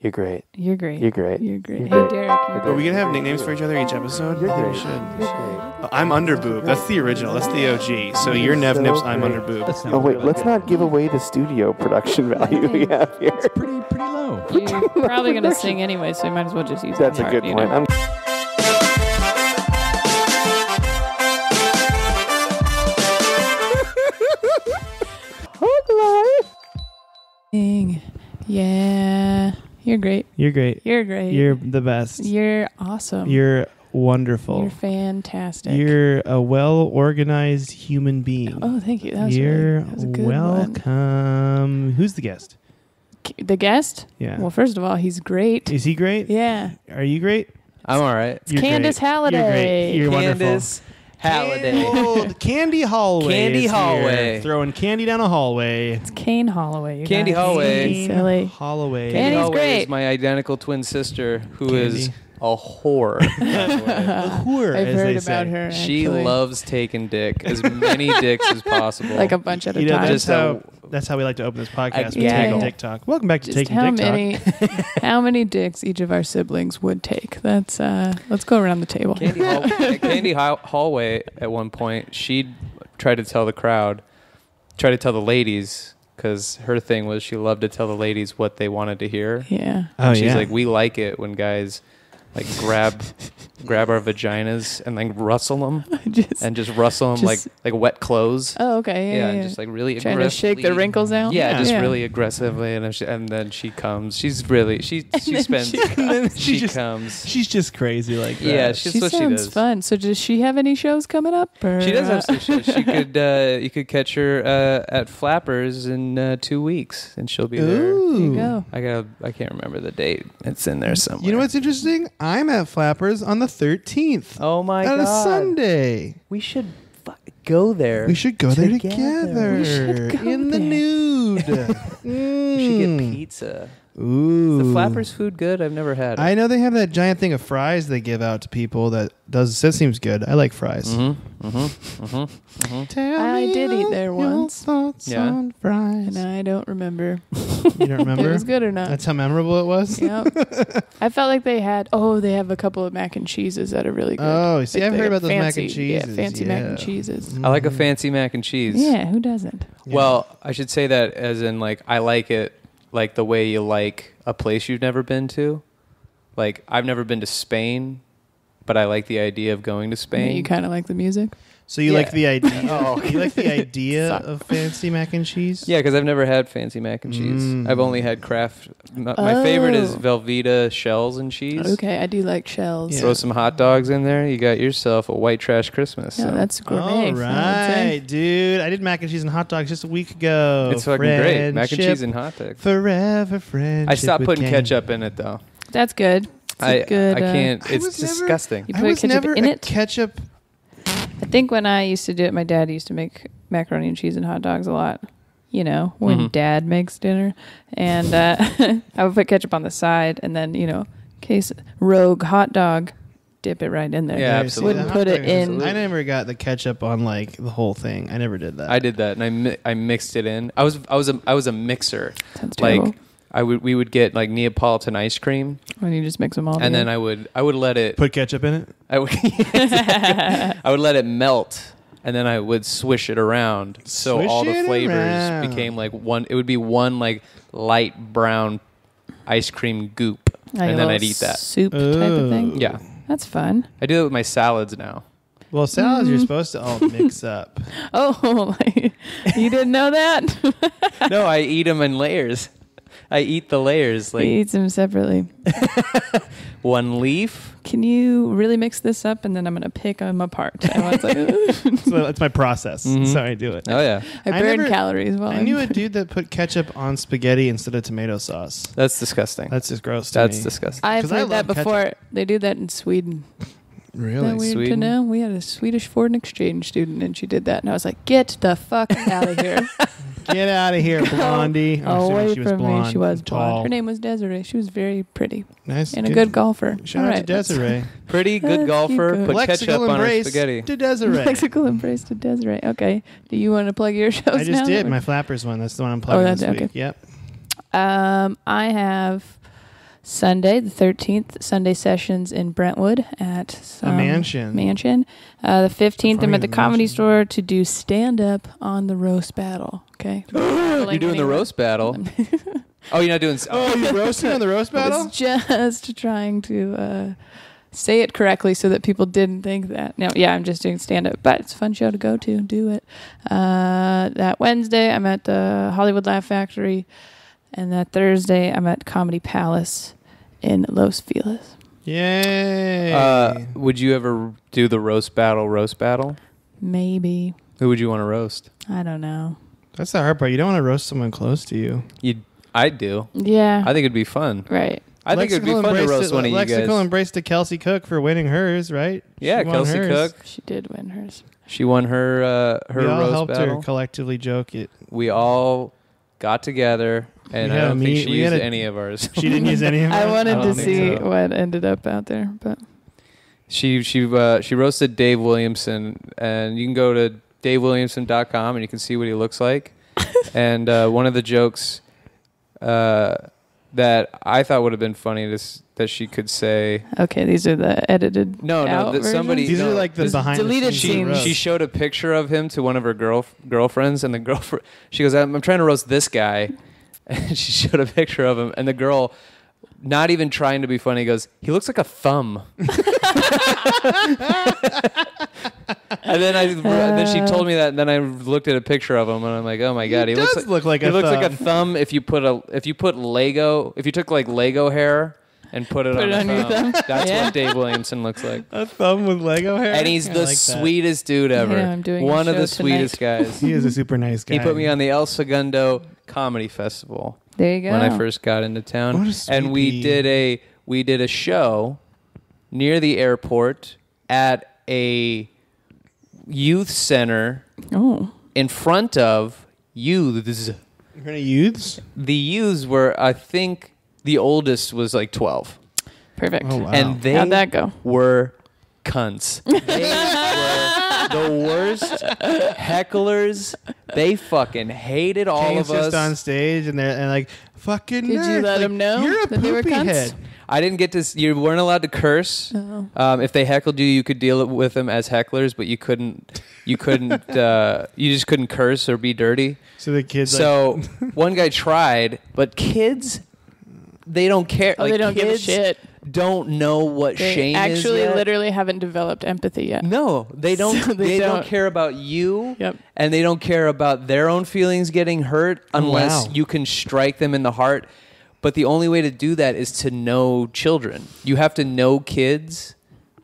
You're great. You're great. You're great. You're great. You're Hey, great. Derek. Are we going to have nicknames for each other each episode? You're I think great. we should. You're great. I'm Underboob. That's the original. That's the OG. So you're Nev so Nips, I'm great. Underboob. Oh, wait. Let's not give away the studio production value we have here. It's pretty low. You're probably going to sing anyway, so you might as well just use That's that a part, good you point. know? Yeah. You're great. You're great. You're great. You're the best. You're awesome. You're wonderful. You're fantastic. You're a well-organized human being. Oh, thank you. That was You're that was a good welcome. one. Who's the guest? The guest? Yeah. Well, first of all, he's great. Is he great? Yeah. Are you great? I'm all right. It's Candace great. Halliday. You're great. You're Candace Halliday. wonderful. Candy Holloway. Candy is Holloway. here, throwing candy down a hallway. It's Kane Holloway. You Candy guys. Holloway. He's silly. Holloway. Candy's Holloway great. is my identical twin sister who Candy. is a whore. by the way. A whore, I've as heard they about say. her. She actually. loves taking dick, as many dicks as possible. like a bunch at a You know, time. that's how we like to open this podcast. We Yeah. take Dick Talk. Welcome back to Just Taking how Dick many, how many dicks each of our siblings would take? That's let's go around the table. Candy Holloway, at one point, she'd try to tell the ladies, because her thing was she loved to tell the ladies what they wanted to hear. Yeah. Oh, She's yeah. like, we like it when guys like grab our vaginas and like rustle them and just rustle them like wet clothes. Oh, okay. Yeah. and just like really trying to shake the aggressively- wrinkles out. Yeah, just Yeah. really aggressively, and then she comes. She spends. She comes. She's just crazy like that. Yeah, she's She what she sounds does. fun. So does she have any shows coming up? Or, She does have some shows. She could, you could catch her at Flappers in 2 weeks, and she'll be there. There you Ooh. go. I can't rember the date. It's in there somewhere. You know what's interesting? I'm at Flappers on the 13th. Oh my on god! a Sunday. We should go there. We should go there together. We should go in the there. nude. We should get pizza. Ooh. Is the Flappers food good? I've never had it. I know they have that giant thing of fries they give out to people that seems good. I like fries. Tell I me did eat all there your once. thoughts Yeah. on fries. And I don't remember You don't remember? if it was good or not. That's how memorable it was? Yep. I felt like they have a couple of mac and cheeses that are really good. Oh, see, Like I've they heard have about those mac fancy- and cheeses. Yeah, fancy mac and Yeah. cheeses. I like a fancy mac and cheese. Yeah, who doesn't? Yeah. Well, I should say that as in like I like it like the way you like a place you've never been to. Like I've never been to Spain, but I like the idea of going to Spain. You kind of like the music. So you Yeah. like the idea? Oh. You like the idea Sorry. of fancy mac and cheese? Yeah, because I've never had fancy mac and cheese. Mm. I've only had Kraft. My favorite is Oh. Velveeta shells and cheese. Okay, I do like shells. Yeah. Throw some hot dogs in there. You got yourself a white trash Christmas. Yeah, so. that's gourmet. All I would say. right, dude. I did mac and cheese and hot dogs just a week ago. It's fucking great. Mac and cheese and hot dog. Forever friendship. I stopped with putting Kane. ketchup in it though. That's good. It's a good, I can't. I It's was never- disgusting. You I put was ketchup never in a it? ketchup. I think when I used to do it, my dad used to make macaroni and cheese and hot dogs a lot. You know, when Mhm. Dad makes dinner, and I would put ketchup on the side, and then case rogue hot dog, dip it right in there. Yeah, See, absolutely. the Wouldn't hot put it dog is- in. I never got the ketchup on like the whole thing. I never did that. I did that, and I mixed it in. I was a mixer. Sounds terrible. Like we would get like Neapolitan ice cream, When you just mix them all and then together. I would let it. Put ketchup in it. I would I would let it melt, and then I would swish it around, so Swish all the it flavors around. became like one. It would be one like light brown ice cream goop, Like a and then little I'd eat that. soup type of thing. Yeah, That's fun. I do it with my salads now. Well, salads you're supposed to all mix up. Oh, like, you didn't know that? No, I eat them in layers. I eat the layers He like eats them separately. one leaf. Can you really mix this up, and then I'm going to pick them apart? And I was like, So that's my process. Mhm. That's how I do it. Oh yeah, I I burn never- calories while I knew a dude that put ketchup on spaghetti instead of tomato sauce. that's disgusting. That's just gross to That's me. disgusting. I've 'Cause I heard that love before. ketchup. They do that in Sweden. Really? Isn't that weird to Sweden? know? We had a Swedish foreign exchange student, and she did that, and I was like, "Get the fuck out of here!" Get out of here, Blondie. I'm assuming Away she was from blonde, me. She was tall. blonde. Her name was Desiree. She was very pretty Nice. and a good golfer. Shout All out right, to Desiree. Pretty good Let's golfer. keep Put going. ketchup Lexical on her embrace spaghetti. to Desiree. Lexical embrace to Desiree. Okay. Do you want to plug your shows I just now? did my Flappers one. That's the one I'm plugging that's this week. okay. Yep. I have Sunday, the 13th, Sunday sessions in Brentwood at some mansion. The 15th, I'm at the Comedy mansion. Store to do stand-up on the roast battle. Okay. You're doing the roast battle. Oh, you're not doing... Oh, you're roasting on the roast I battle? was just trying to say it correctly so that people didn't think that. No, yeah, I'm just doing stand-up, but it's a fun show to go to. Do it. That Wednesday, I'm at the Hollywood Laugh Factory. And that Thursday, I'm at Comedy Palace in Los Feliz. Yay. Would you ever do the roast battle? Maybe. Who would you want to roast? I don't know. That's the hard part. You don't want to roast someone close to you. I do. Yeah. I think it'd be fun. Right. I think it'd be fun to roast one of you guys. Lexical embraced to Kelsey Cook for winning hers, right? Yeah, Kelsey Cook. She did win hers. She won her We all roast helped battle. her collectively joke it. We all got together, and We I had don't a think meet- she we used had a- any of ours. She didn't use any of I ours? wanted I to don't think see so. what ended up out there, but She roasted Dave Williamson, and you can go to davewilliamson.com and you can see what he looks like. And one of the jokes that I thought would have been funny that she could say. okay, these are the edited. No, out that somebody. These no, are like the Just behind deleted the She, scenes. scenes. she showed a picture of him to one of her girlfriends, and the girlfriend, she goes, I'm trying to roast this guy. And she showed a picture of him, and the girl, not even trying to be funny, goes, he looks like a thumb. And then she told me that, and then I looked at a picture of him, and I'm like, oh my god, he does look like a looks like a thumb. thumb if you took like Lego hair and put it on your a thumb. thumb. That's Yeah. what Dave Williamson looks like. A thumb with Lego hair? And he's I the like that. sweetest dude ever. Yeah, I'm doing One a of the show sweetest tonight. guys. He is a super nice guy. He put me on the El Segundo Comedy Festival There you go. when I first got into town. What a sweet And we bee. did a show near the airport at a youth center Oh, in front of youths. In front of youths? The youths were, I think, the oldest was like 12. perfect. Oh, wow. And they How'd that go? were cunts. They were the worst hecklers. They fucking hated all Kane's of us. just on stage and they're like, fucking Did you nerds. let Like, them know You're a that they were poopy cunts? head. I didn't get to. You weren't allowed to curse. Oh. If they heckled you, you could deal with them as hecklers, but you couldn't. You couldn't. You just couldn't curse or be dirty. So the kids So one guy tried, but kids, they don't care. Oh, they don't give a kids shit. Don't know what They shame is. actually yet. literally haven't developed empathy yet. No, they don't. So they don't don't. care about you. Yep. And they don't care about their own feelings getting hurt unless wow. you can strike them in the heart. But the only way to do that is to know children. You have to know kids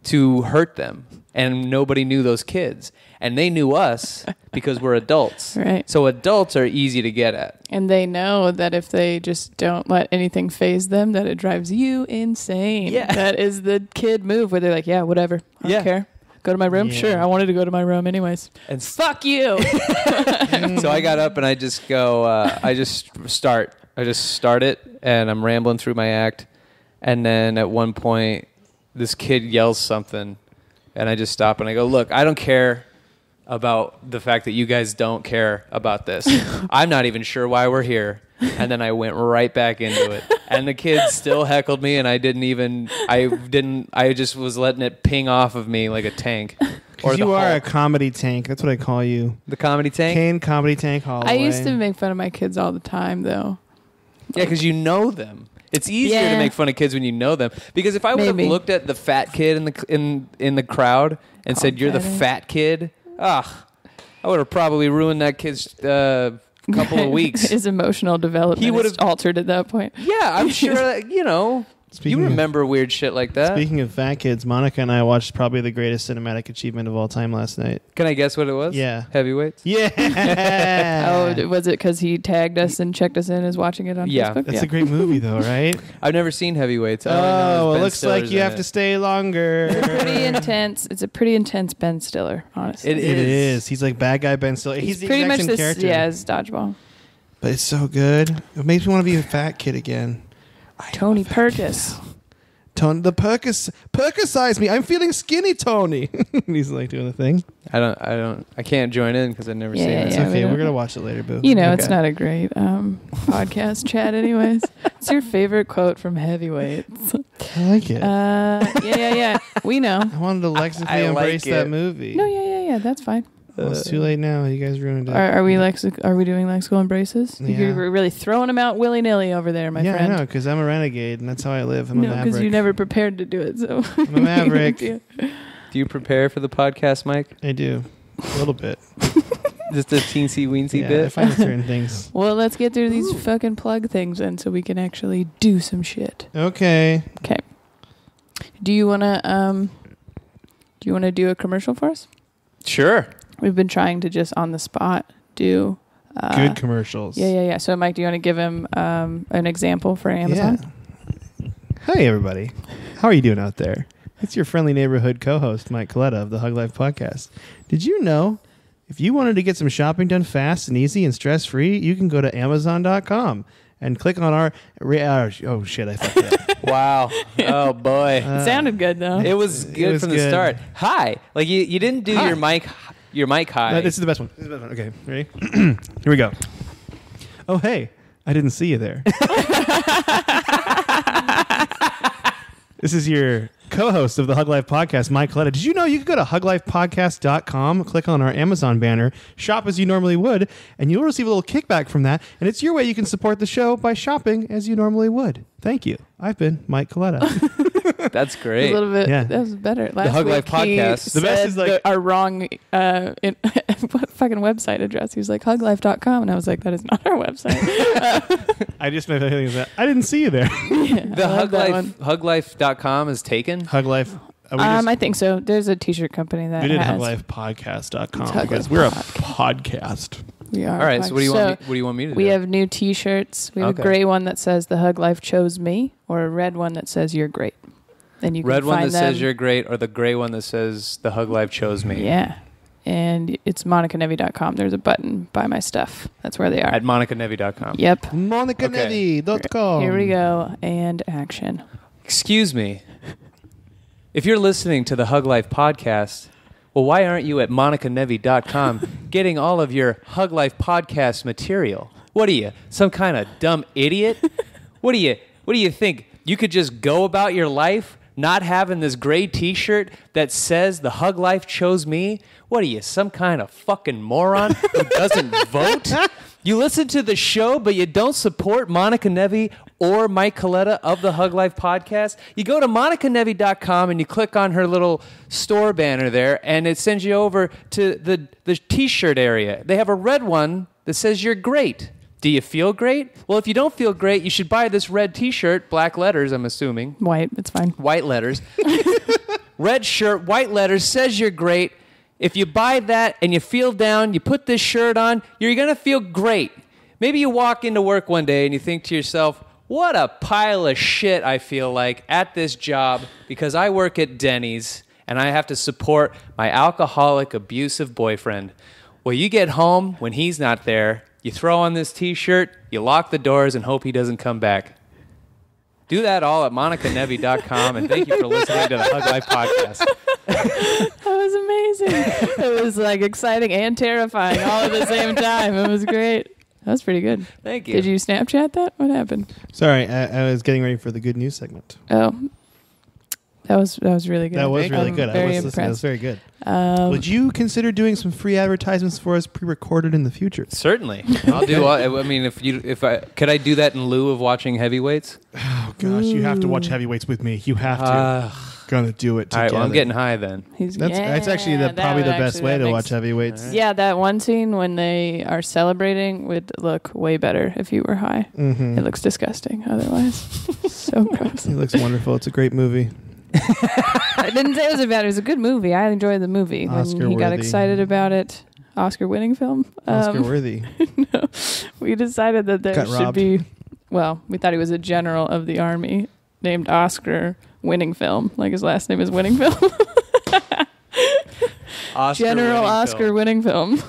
to hurt them. And nobody knew those kids. And they knew us because we're adults. Right. So adults are easy to get at. And they know that if they just don't let anything phase them, that it drives you insane. Yeah. That is the kid move where they're like, yeah, whatever. I Yeah. don't care. Go to my room? Yeah. Sure. I wanted to go to my room anyways. And Fuck you. so I got up and I just go, I just start it and I'm rambling through my act. And then at one point, this kid yells something and I just stop and I go, look, I don't care about the fact that you guys don't care about this. I'm not even sure why we're here. And then I went right back into it. And the kids still heckled me and I just was letting it ping off of me like a tank. Or you the are a Hulk. comedy tank. That's what I call you. The comedy tank? Kane Comedy Tank Holloway. I used to make fun of my kids all the time, though. Yeah, because you know them. It's easier to Yeah. make fun of kids when you know them. Because if I would have Maybe. looked at the fat kid in the crowd and said, "You're the fatty. fat kid," I would have probably ruined that kid's couple of weeks. His emotional development He would've- is altered at that point. Yeah, I'm sure that, Speaking you of- remember weird shit like that. Speaking of fat kids, Monica and I watched probably the greatest cinematic achievement of all time last night. Can I guess what it was? Yeah. Heavyweights. Yeah. Oh, was it because he tagged us and checked us in as watching it on Yeah. Facebook? That's a great movie, though, right? I've never seen Heavyweights. All I know is Oh, it Ben looks like Stiller's you in have it. to stay longer. pretty intense. It's a pretty intense Ben Stiller, honestly. It It is. He's like bad guy Ben Stiller. He's the pretty exact much same this. character. Yeah, as Dodgeball. But it's so good. It makes me want to be a fat kid again. Tony Perkis. Tony, the Percocise me. I'm feeling skinny, Tony. He's like doing the thing. I can't join in because I've never seen it. It's okay. We're going to watch it later, boo. You know, Okay. it's not a great podcast chat anyways. It's your favorite quote from Heavyweights. I like it. Yeah. We know. I wanted to lexically I like embrace it. that movie. No, yeah. That's fine. Well, it's too late now. You guys ruined it. Are we doing lexical embraces? Yeah. You're really throwing them out willy nilly over there, my friend. Yeah, I know, because I'm a renegade, and that's how I live. I'm a No, maverick. because you never prepared to do it. So I'm a maverick. Do you prepare for the podcast, Mike? I do. A little bit. Just a teensy weensy I bit? find certain things. Well, let's get through these fucking plug things then, so we can actually do some shit. Okay. Okay. Do you wanna do a commercial for us? Sure. We've been trying to just on the spot do Good commercials. Yeah. So, Mike, do you want to give him an example for Amazon? Yeah. Hi, everybody. How are you doing out there? It's your friendly neighborhood co-host, Mike Coletta of the Hug Life Podcast. Did you know if you wanted to get some shopping done fast and easy and stress-free, you can go to Amazon.com and click on our... oh, shit, I fucked up. Wow. Oh, boy. It sounded good, though. It was good was from the good. start. Hi. Like, you didn't do Hi. your mic high. No, this is the best one. Okay, ready? Here we go. Oh, hey. I didn't see you there. This is your co-host of the Hug Life Podcast, Mike Coletta. Did you know you could go to huglifepodcast.com, click on our Amazon banner, shop as you normally would, and you'll receive a little kickback from that. And it's your way you can support the show by shopping as you normally would. Thank you. I've been Mike Coletta. That's A great. little bit. Yeah. That was better. Last Hug week Life Podcast. He The best said is like- our wrong what fucking website address. He was like huglife.com, and I was like, that is not our website. I just made a feeling that I didn't see you there. The huglife.com is taken? Hug Life. I think so. There's a t-shirt company that we did has. huglifepodcast.com It's Hug because Life we're a Podcast. podcast. We are. All right, so what do you want me to do? We have new t-shirts. We have Okay. a gray one that says the Hug Life chose me, or a red one that says you're great. And you Red can one find that says them- you're great, or the gray one that says the Hug Life chose me? Yeah. And it's monicanevy.com. There's a button, buy my stuff. That's where they are. At monicanevy.com. Yep. MonicaNevy.com. Here we go. And action. Excuse me. If you're listening to the Hug Life podcast, well, why aren't you at monicanevy.com getting all of your Hug Life podcast material? What are you, some kind of dumb idiot? What do you think? You could just go about your life not having this gray t-shirt that says the Hug Life chose me? What are you, some kind of fucking moron who doesn't vote? You listen to the show, but you don't support Monica Nevy or Mike Coletta of the Hug Life podcast. You go to monicanevy.com and you click on her little store banner there, and it sends you over to the t-shirt area. They have a red one that says you're great. Do you feel great? Well, if you don't feel great, you should buy this red t-shirt, black letters, I'm assuming. White. It's fine. White letters. Red shirt, white letters, says you're great. If you buy that and you feel down, you put this shirt on, you're going to feel great. Maybe you walk into work one day and you think to yourself, what a pile of shit I feel like at this job because I work at Denny's and I have to support my alcoholic, abusive boyfriend. Well, you get home when he's not there, you throw on this t-shirt, you lock the doors and hope he doesn't come back. Do that all at monicanevy.com, and thank you for listening to the Hug Life podcast. That was amazing. It was like exciting and terrifying all at the same time. It was great. That was pretty good. Thank you. Did you Snapchat that? What happened? Sorry, I was getting ready for the good news segment. Oh, that was really good. That was Thank really I'm good. I very was listening. That was impressed. very good. Would you consider doing some free advertisements for us pre-recorded in the future? Certainly, I'll do. I mean, could I do that in lieu of watching heavyweights? Oh gosh, you have to watch heavyweights with me. You have to. Gonna do it All right, together. well, I'm getting high then. That's actually probably the best way to watch heavyweights. Yeah, that one scene when they are celebrating would look way better if you were high. Mm-hmm. It looks disgusting otherwise. So gross. It looks wonderful. It's a great movie. I didn't say it was bad. It was a good movie. I enjoyed the movie. When he got Oscar-worthy. excited about it. Oscar-winning film. Oscar worthy. No, we decided that there Got should robbed. be. Well, we thought he was a general of the army named Oscar Winning Film. Like his last name is Winning Film. General Oscar Winning Film.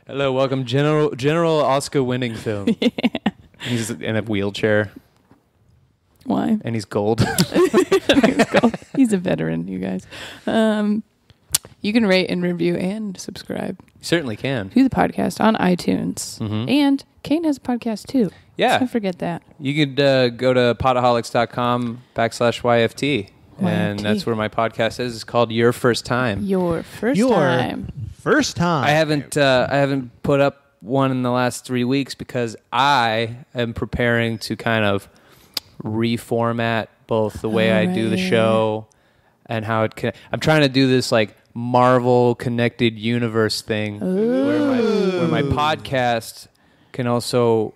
Hello, welcome, General Oscar winning film. Yeah. He's in a wheelchair. Why? And he's gold. He's a veteran, you guys. You can rate and review and subscribe You certainly can. to the podcast on iTunes. Mhm. And Kane has a podcast too. Yeah. Don't forget that. You could go to potaholics.com/YFT. And YFT. that's where my podcast is. It's called Your First Time. Your first Your time. first time. I haven't put up one in the last 3 weeks because I am preparing to kind of reformat both the way I do the Right. show and how it can. I'm trying to do this like Marvel connected universe thing where my podcast can also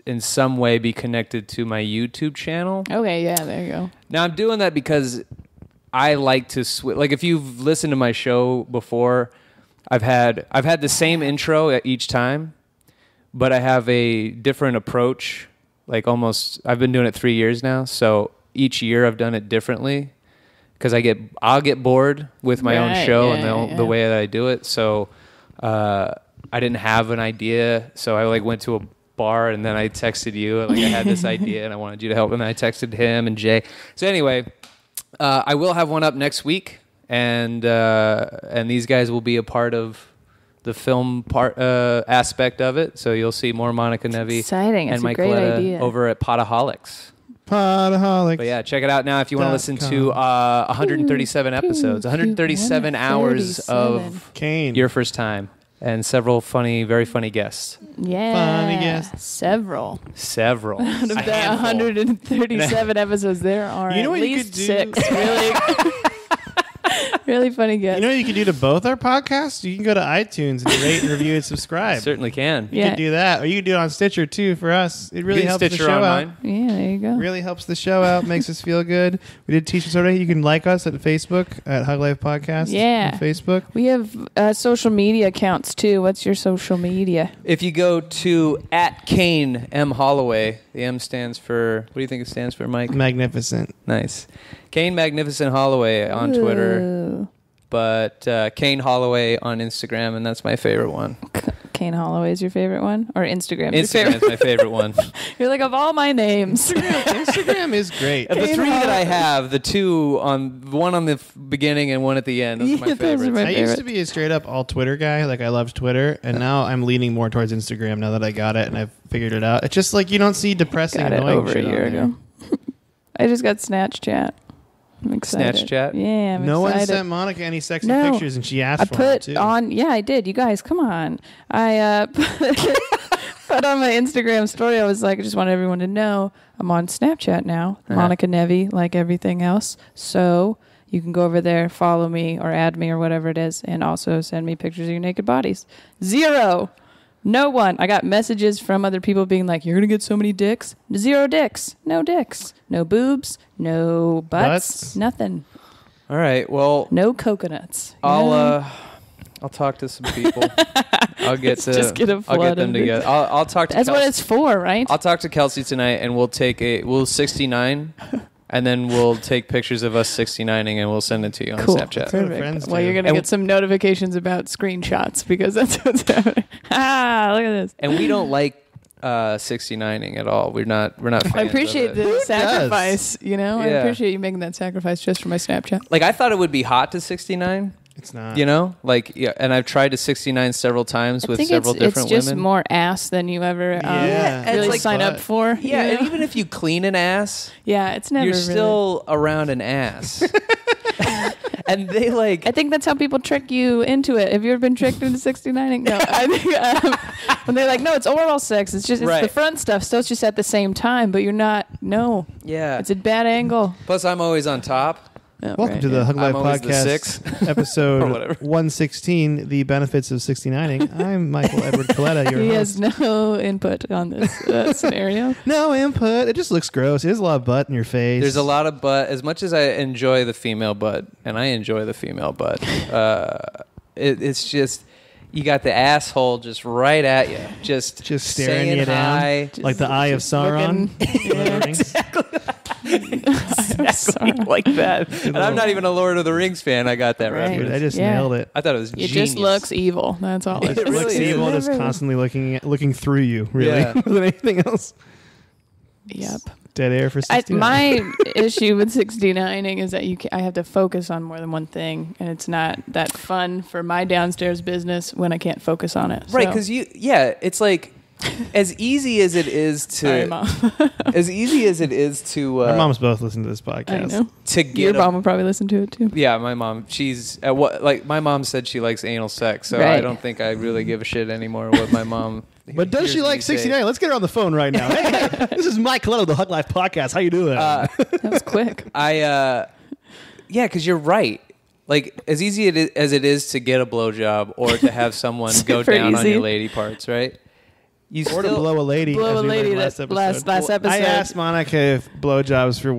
in some way be connected to my YouTube channel. Okay, yeah, there you go. Now I'm doing that because I like to switch. Like if you've listened to my show before, I've had the same intro at each time, but I have a different approach. Like I've been doing it 3 years now, so each year I've done it differently because I'll get bored with my own show and the way that I do it. So I didn't have an idea, so I like went to a bar and then I texted you and like I had this idea and I wanted you to help, and then I texted him and Jay. So anyway, I will have one up next week, and these guys will be a part of the film part aspect of it. So you'll see more Monica Nevi Exciting. and It's a Mike great Letta idea. over at Potaholics. Potaholics. But yeah, check it out now if you want to listen to 137 episodes, 137 hours of Kane. Your First Time, and several very funny guests. Yeah. Funny guess. Several. Several. Out of A the handful. 137 episodes, there are You know at what you least could do? 6 really, really funny guests. You know what you can do to both our podcasts? You can go to iTunes and rate and review and subscribe. Certainly can. You Yeah. can do that. Or you can do it on Stitcher too for us. It really You can helps the Stitcher show on out. mine. Yeah, there you go. Really helps the show out, makes us feel good. We did t-shirts already. You can like us at Facebook at Hug Life Podcast. Yeah. On Facebook. We have social media accounts too. What's your social media? If you go to @Kane M Holloway, the M stands for, what do you think it stands for, Mike? Magnificent. Nice. Kane Magnificent Holloway on Twitter, Ooh. but Kane Holloway on Instagram, and that's my favorite one. Kane Holloway is your favorite one? Or Instagram? Instagram's my favorite one. You're like, of all my names. Instagram is great. Of the Kane 3 that I Holloway. have, one on the beginning and one at the end. Those are my Yeah, those are favorites. my I used favorite. to be a straight up all Twitter guy. Like I loved Twitter, and now I'm leaning more towards Instagram now that I got it and I've figured it out. It's just like you don't see depressing, Got it annoying over a shit on year there. ago. I just got Snapchat. I'm excited. Snapchat? Yeah, I'm No one excited. sent Monica any sexy No. pictures, and she asked I for them put too. on, yeah, I did. You guys, come on. I put on my Instagram story. I was like, I just want everyone to know I'm on Snapchat now. Uh-huh. Monica Nevi, like everything else. So you can go over there, follow me, or add me, or whatever it is, and also send me pictures of your naked bodies. 0. No one. I got messages from other people being like, you're going to get so many dicks. 0 dicks. No dicks. No boobs. No butts. Nothing. All right. Well, No coconuts. You know? I'll talk to some people. I'll get Just get a I'll flood get them of together. I'll talk to That's Kelsey. what it's for, right? I'll talk to Kelsey tonight, and we'll 69, and then we'll take pictures of us 69ing, and we'll send it to you on Cool. Snapchat. That's what Perfect. friends Well, do. you're going to And- get some notifications about screenshots because that's what's happening. Look at this. And we don't like 69ing at all. We're not fans I appreciate of it. the sacrifice, I Yeah. appreciate you making that sacrifice just for my Snapchat. Like I thought it would be hot to 69, It's not. you know? Like yeah, and I've tried to 69 several times I with think several it's different just women. more ass than you ever Yeah. It's really like sign up butt. for. Yeah, you know? and even if you clean an ass, yeah, it's never you're really- still around an ass. And they like I think that's how people trick you into it. Have you ever been tricked into 69ing? No, I think when they're like, no, it's oral sex. It's just it's Right. the front stuff, so it's just at the same time, but you're not. No, yeah. it's a bad angle. Plus I'm always on top. Oh, Welcome right, to the yeah. Hug Life I'm always the Podcast, six. Or episode whatever. 116, The Benefits of 69ing. I'm Michael Edward Coletta, your He host. has no input on this scenario. No input. It just looks gross. There's a lot of butt in your face. There's a lot of butt. As much as I enjoy the female butt, and I enjoy the female butt, it's just you got the asshole just right at you, just staring saying you down. hi. like the Eye of Sauron. looking- Lord of the Rings. Exactly like that. And I'm not even a Lord of the Rings fan. I got that Right. Dude, reference. I just Yeah. nailed it. I thought it was It genius. just looks evil. That's all. It It really looks is. evil, just Whatever. constantly looking through you, really, Yeah. more than anything else. Yep. dead air for 69. My issue with 69ing is that I have to focus on more than one thing, and it's not that fun for my downstairs business when I can't focus on it. Right, So- because it's like as easy as it is to Sorry, Mom. as easy as it is to Our moms both listen to this I podcast. know. to get Your a- mom will probably listen to it too. Yeah, my mom. She's at what? Like my mom said she likes anal sex, so I Right. don't think I really give a shit anymore what my mom. But does hears she me like say. 69? Let's get her on the phone right now. Hey, this is Mike Coletto, the Hug Life Podcast. How you doing? That was quick. Yeah, because you're right. Like as easy as it is to get a blowjob or to have someone go Super down on easy. your lady parts, right? You or to blow a lady. Blow as a we learned lady last that episode. last episode. I asked Monica if blowjobs for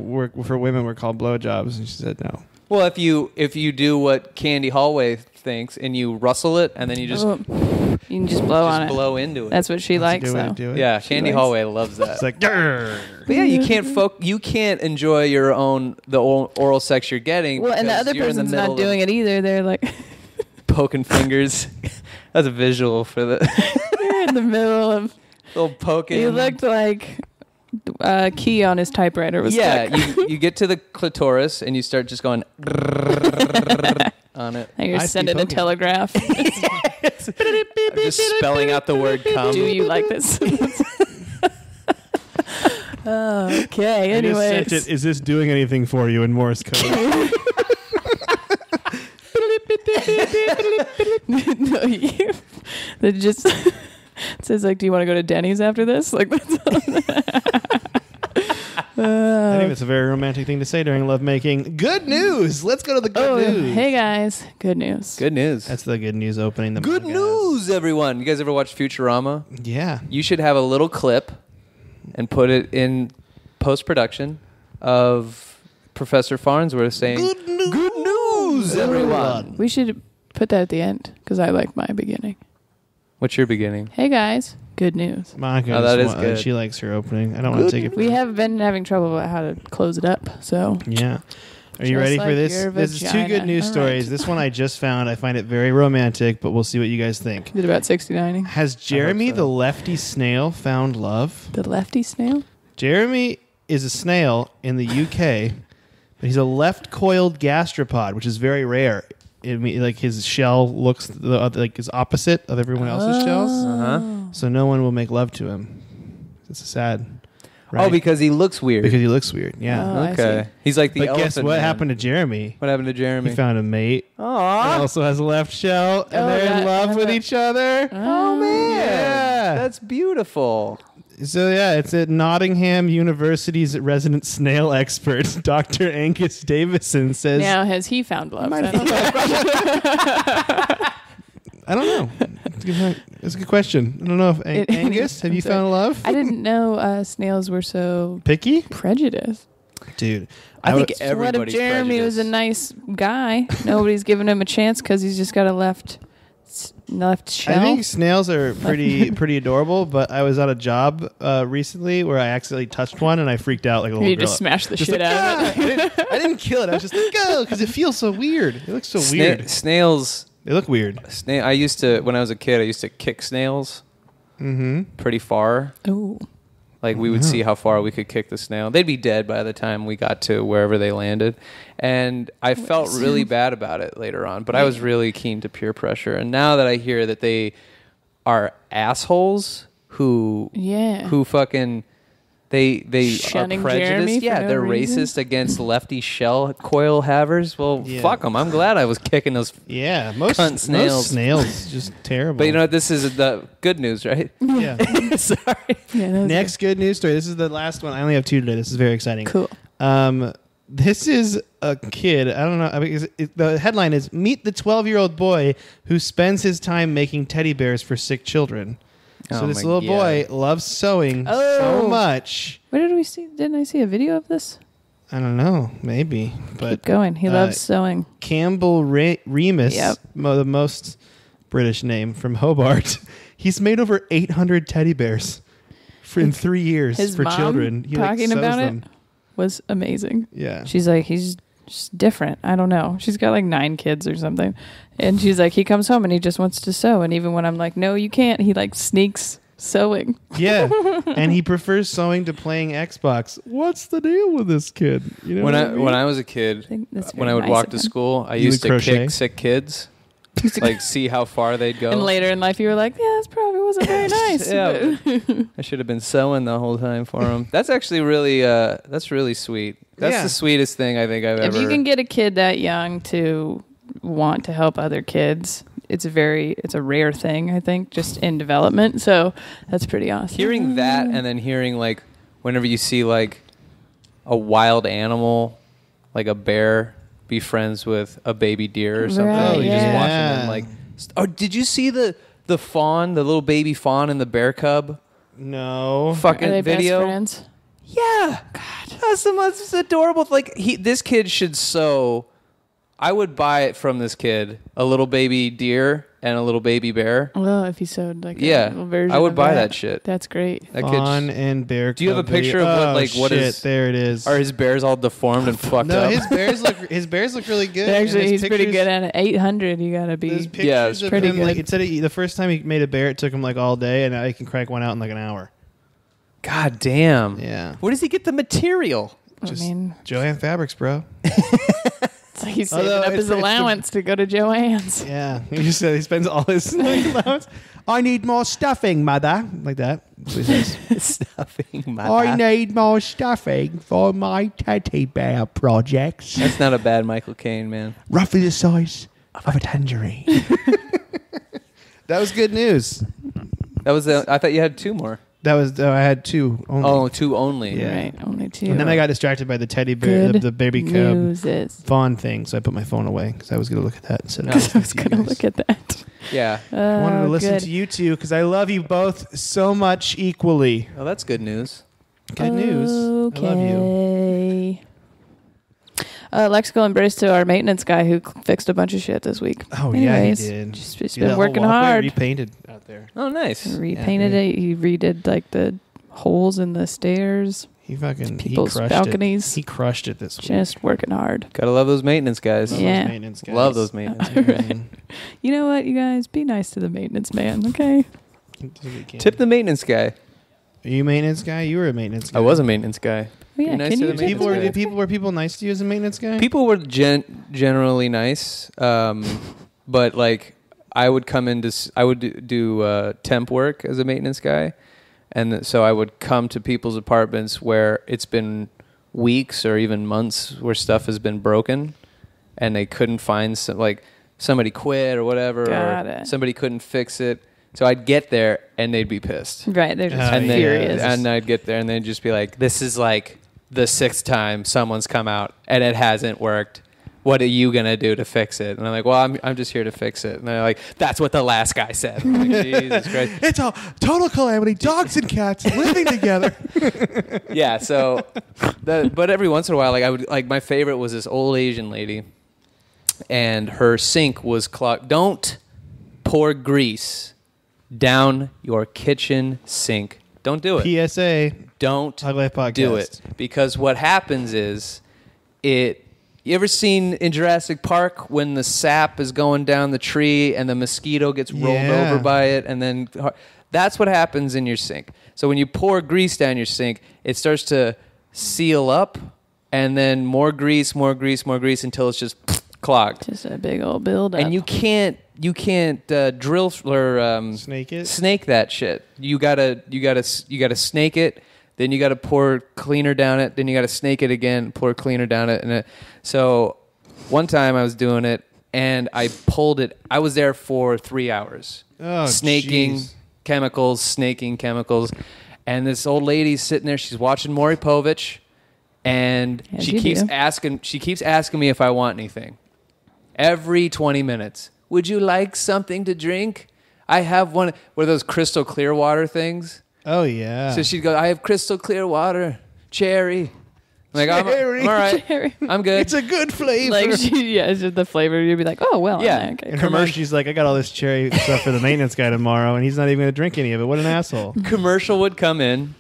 women were called blowjobs, and she said no. Well, if you do what Candy Holloway thinks and you rustle it and then you just Oh, you can just blow on it. blow into it. That's what she likes, Do though. it, do it. Yeah, Candy likes- Holloway loves that. It's like, "Grr." But yeah, you can't enjoy the oral sex you're getting. Well, and the because other you're in the person's middle not doing it either. They're like, poking fingers. That's a visual for the you're in the middle of. little poking. He looked like key on his typewriter was yeah, stuck. you get to the clitoris and you start just going on it. And you're I see sending a poking. telegraph. I'm just spelling out the word cum. Do you like this? Okay. I just sent Anyways, it, is this doing anything for you in Morse code? no, that just it says like, do you want to go to Denny's after this? Like that's. I think it's a very romantic thing to say during lovemaking. Good news! Let's go to the good news. Hey guys, good news. Good news. That's the good news opening. The Good podcast. news, everyone. You guys ever watch Futurama? Yeah. You should have a little clip and put it in post-production of Professor Farnsworth saying, Good news, Good news, everyone. We should put that at the end because I like my beginning. What's your beginning? Hey guys, good news. Monica, Oh, that just is good. She likes her opening. I don't want to take it. We have been having trouble about how to close it up, so Yeah. Are you Just ready for like this? your This is two vagina. good news All stories. right. This one I just found. I find it very romantic, but we'll see what you guys think. is it about 69ing? Has Jeremy so. the lefty snail found love? The lefty snail? Jeremy is a snail in the UK, but he's a left-coiled gastropod, which is very rare. Like his shell looks like his opposite of everyone else's shells, Uh-huh. so no one will make love to him. It's sad. Oh, right? because he looks weird. Because he looks weird. Yeah. Oh, I okay. see. He's like the But elephant guess what man. happened to Jeremy? What happened to Jeremy? He found a mate. He Aww. also has a left shell, and Oh, they're in that- love with each other. Oh, man. Yeah. That's beautiful. So yeah, it's at Nottingham University's resident snail expert, Dr. Angus Davison, says, Now, has he found love? Might then? I don't know. It's a good question. I don't know if Angus, have you found love? I didn't know snails were so Picky? prejudiced. Dude. I think would- What if everybody's Jeremy was a nice guy? Nobody's giving him a chance because he's just got a left shell. I think snails are pretty adorable, but I was on a job recently where I accidentally touched one and I freaked out like a little you girl. just smashed the Just shit like, out of it. "Ah!" I didn't kill it. I was just like, go, because it feels so weird. It looks so weird. Snails. They look weird. I used to, when I was a kid, I used to kick snails pretty far. Oh, Like we would see how far we could kick the snail. They'd be dead by the time we got to wherever they landed. And I felt really bad about it later on, but I was really keen to peer pressure. And now that I hear that they are assholes who fucking they Shunning are prejudiced. Jeremy for Yeah, no they're reason? racist against lefty shell coil havers. Well, Yeah. fuck them. I'm glad I was kicking those. Yeah, most Cunt snails. Most snails just terrible. But you know what? This is the good news, right? yeah. Sorry. yeah. That was Next good news story. This is the last one. I only have two today. This is very exciting. cool. This is a kid. I don't know. I mean, the headline is "Meet the 12-year-old boy who spends his time making teddy bears for sick children." So Oh this my little God. boy loves sewing so Oh. much. Where did we see? Didn't I see a video of this? I don't know. Maybe, but Keep going. He loves sewing. Campbell Remus, Yep. the most British name from Hobart. He's made over 800 teddy bears in 3 years His for mom children. He talking sews about them. it was amazing. Yeah. She's like, he's just different. I don't know. She's got like 9 kids or something. And she's like, he comes home and he just wants to sew. And even when I'm like, no, you can't, he like sneaks sewing. Yeah, and he prefers sewing to playing Xbox. What's the deal with this kid? You know, when I was a kid, when I would nice walk of to him. school, I You used would to crochet? kick sick kids, like see how far they'd go. And later in life, you were like, "Yeah, this probably wasn't very nice." Yeah. I should have been sewing the whole time for him. That's actually really, that's really sweet. That's Yeah. the sweetest thing I think I've If ever. you can get a kid that young to want to help other kids, it's a rare thing, I think, just in development. So that's pretty awesome. Hearing that, and then hearing like whenever you see like a wild animal, like a bear, be friends with a baby deer or something. Right, You just yeah. watch them like. Oh, did you see the fawn, the little baby fawn and the bear cub? no. Are Fucking they video. best friends? Yeah, God, that's the most adorable. Like this kid should sew. I would buy it from this kid a little baby deer and a little baby bear. Well, if you sewed like a Yeah, little version I would of buy that shit. That's great. That Fawn kid. and bear. Do you have a cub video. picture of what, Oh, like, what shit, is- There it is. Are his bears all deformed and fucked no, up? his bears look really good. Actually, and his he's pretty pictures- good at it. 800, you gotta There's be. pictures Yeah, it's of pretty him, good. Like, it said the first time he made a bear, it took him like all day, and I can crack one out in like an hour. God damn. Yeah. Where does he get the material? I mean, Joanne Fabrics, bro. it's like he's saving Although up it's- his it's the- allowance to go to Joanne's. Yeah. He said he spends all his allowance. I need more stuffing, mother. Like that. That's what he says. Stuffing my. I need more stuffing for my teddy bear projects. That's not a bad Michael Caine, man. Roughly the size of a tangerine. That was good news. That was. I thought you had two more. That was I had two only. Oh, two only. Yeah. Right, only two. And then I got distracted by the teddy bear, Good the baby cub news is. fawn thing, so I put my phone away because I was going to look at that instead of No. I listening was to you gonna guys. look at that. Yeah. I wanted to listen good. to you two because I love you both so much equally. Oh, that's good news. Good news. I love you. Okay. Lexical and Bristow, our maintenance guy who fixed a bunch of shit this week. Oh Anyways, yeah, he did. Just See been that working whole walkway hard. repainted out there. Oh, nice. Repainted Yeah, it. He redid like the holes in the stairs. He fucking People's he crushed balconies. It. He crushed it this week. Just working hard. Gotta love those maintenance guys. Love Yeah. those maintenance guys. Love those maintenance guys. You know what, you guys? Be nice to the maintenance man, okay? Tip the maintenance guy. Are you a maintenance guy? You were a maintenance guy. I was a maintenance guy. Oh, yeah, nice can to you the tip People the were man? were people nice to you as a maintenance guy? People were generally nice, but like I would come into I would do temp work as a maintenance guy, and so I would come to people's apartments where it's been weeks or even months where stuff has been broken, and they couldn't find like somebody quit or whatever, Got or it. somebody couldn't fix it. So I'd get there and they'd be pissed. Right, they're just And then, furious. and I'd get there and they'd just be like, "This is like the 6th time someone's come out and it hasn't worked. What are you gonna do to fix it?" And I'm like, "Well, I'm just here to fix it." And they're like, "That's what the last guy said." I'm like, Jesus Christ. It's a total calamity. Dogs and cats living together. Yeah. So, but every once in a while, like I would like my favorite was this old Asian lady, and her sink was clogged. Don't pour grease down your kitchen sink. Don't do it. PSA. Don't Hug Life Podcast. do it, because what happens is you ever seen in Jurassic Park when the sap is going down the tree and the mosquito gets rolled Yeah. over by it, and then that's what happens in your sink. So when you pour grease down your sink, it starts to seal up, and then more grease until it's just clogged. just a big old buildup. And you can't drill or Snake it. snake that shit. You gotta snake it. Then you gotta pour cleaner down it. Then you gotta snake it again, pour cleaner down it. So one time I was doing it and I pulled it. I was there for 3 hours, Oh, snaking jeez. chemicals, and this old lady's sitting there. She's watching Maury Povich, and As she you keeps do. asking me if I want anything. Every 20 minutes. Would you like something to drink? I have one of those crystal clear water things. Oh yeah. So she'd go, I have crystal clear water, cherry. I'm like, Cherry. I'm all right. Cherry. I'm good. It's a good flavor. like, it's just the flavor. You'd be like, oh, well. Yeah. Okay. and commercial. She's like, I got all this cherry stuff for the maintenance guy tomorrow, and he's not even going to drink any of it. What an asshole. Commercial would come in.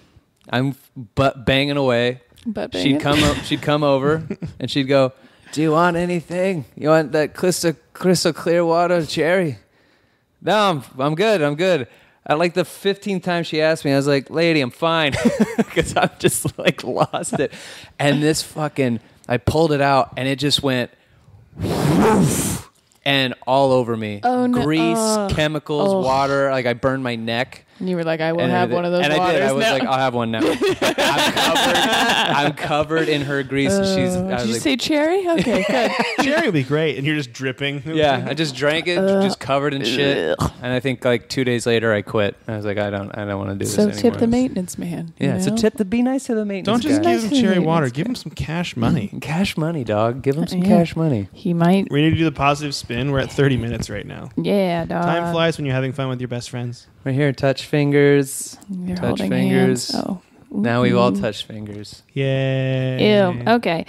I'm banging away. But She'd come over and she'd go, do you want anything? You want that crystal clear water cherry? No, I'm good. At like the 15th time she asked me, I was like, lady, I'm fine. Because I'm just like lost it. And this fucking, I pulled it out and it just went woof, and all over me. Oh, no. Grease, chemicals, water. Like I burned my neck. And you were like, I won't have one of those and waters I did. I was now. like, I'll have one now. I'm covered in her grease. And Did you say cherry? Okay, good. Cherry would be great, and you're just dripping. Yeah, I just drank it, just covered in shit. And I think like 2 days later, I quit. I was like, I don't want to do this So anymore. tip the maintenance man. Yeah, you so know? tip the be nice to the maintenance. Don't just guy. give him Nice cherry to water. meet Give you. him some cash money. Cash money, dog. Give him some Yeah. cash money. He might. We need to do the positive spin. We're at 30 minutes right now. Yeah, dog. Time flies when you're having fun with your best friends. We're here. Touch fingers. You're Touch holding fingers. hands. Oh. Now we've all Ooh. touched fingers. Yay. Ew. Okay.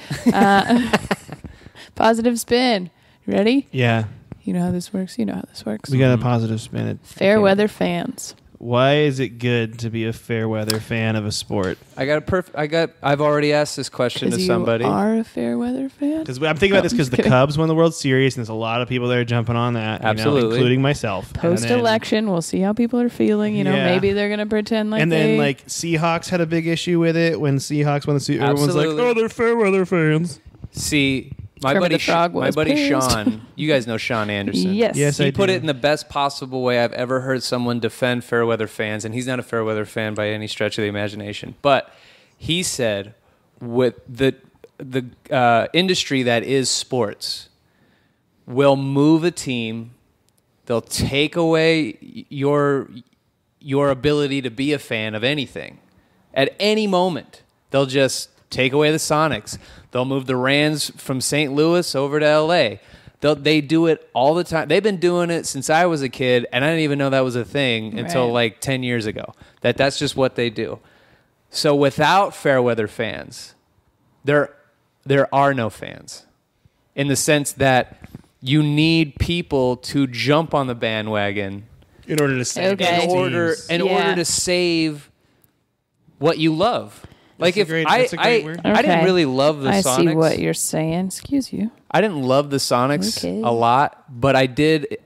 Positive spin. Ready? Yeah, You know how this works. You know how this works. we got a positive spin. Fair weather fans. Why is it good to be a fair weather fan of a sport? I've already asked this question to Because you somebody. are a fair weather fan. Because I'm thinking about this because the kidding. Cubs won the World Series, and there's a lot of people that are jumping on that. Absolutely. Including myself. Post-election, we'll see how people are feeling. You know, Yeah. maybe they're gonna pretend like And they. then, like, Seahawks had a big issue with it when Seahawks won the Super Bowl. Everyone's like, Absolutely. oh, they're fair weather fans. See, my Kermit buddy, the Frog my was buddy pissed. Sean. You guys know Sean Anderson. Yes. Yes, He I put do. it in the best possible way I've ever heard someone defend fair weather fans, and he's not a fair weather fan by any stretch of the imagination. But he said, with the industry that is sports, will move a team. They'll take away your ability to be a fan of anything at any moment. They'll just take away the Sonics. They'll move the Rams from St. Louis over to L.A. They do it all the time. They've been doing it since I was a kid, and I didn't even know that was a thing until Right. like 10 years ago. That's just what they do. So without fair weather fans, there are no fans, in the sense that you need people to jump on the bandwagon In order to save Okay. those order teams. to save what you love. Like That's a great word. I didn't Okay. really love the I Sonics. see what you're saying. Excuse you. I didn't love the Sonics Okay. a lot, but I did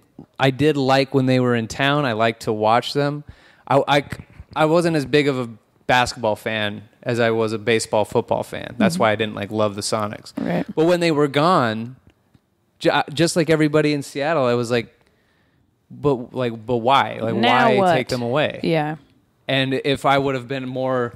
like when they were in town. I liked to watch them. I wasn't as big of a basketball fan as I was a baseball, football fan. That's why I didn't like love the Sonics. Right. But when they were gone, just like everybody in Seattle, I was like, but why? Like, Now why what? take them away? Yeah. And if I would have been more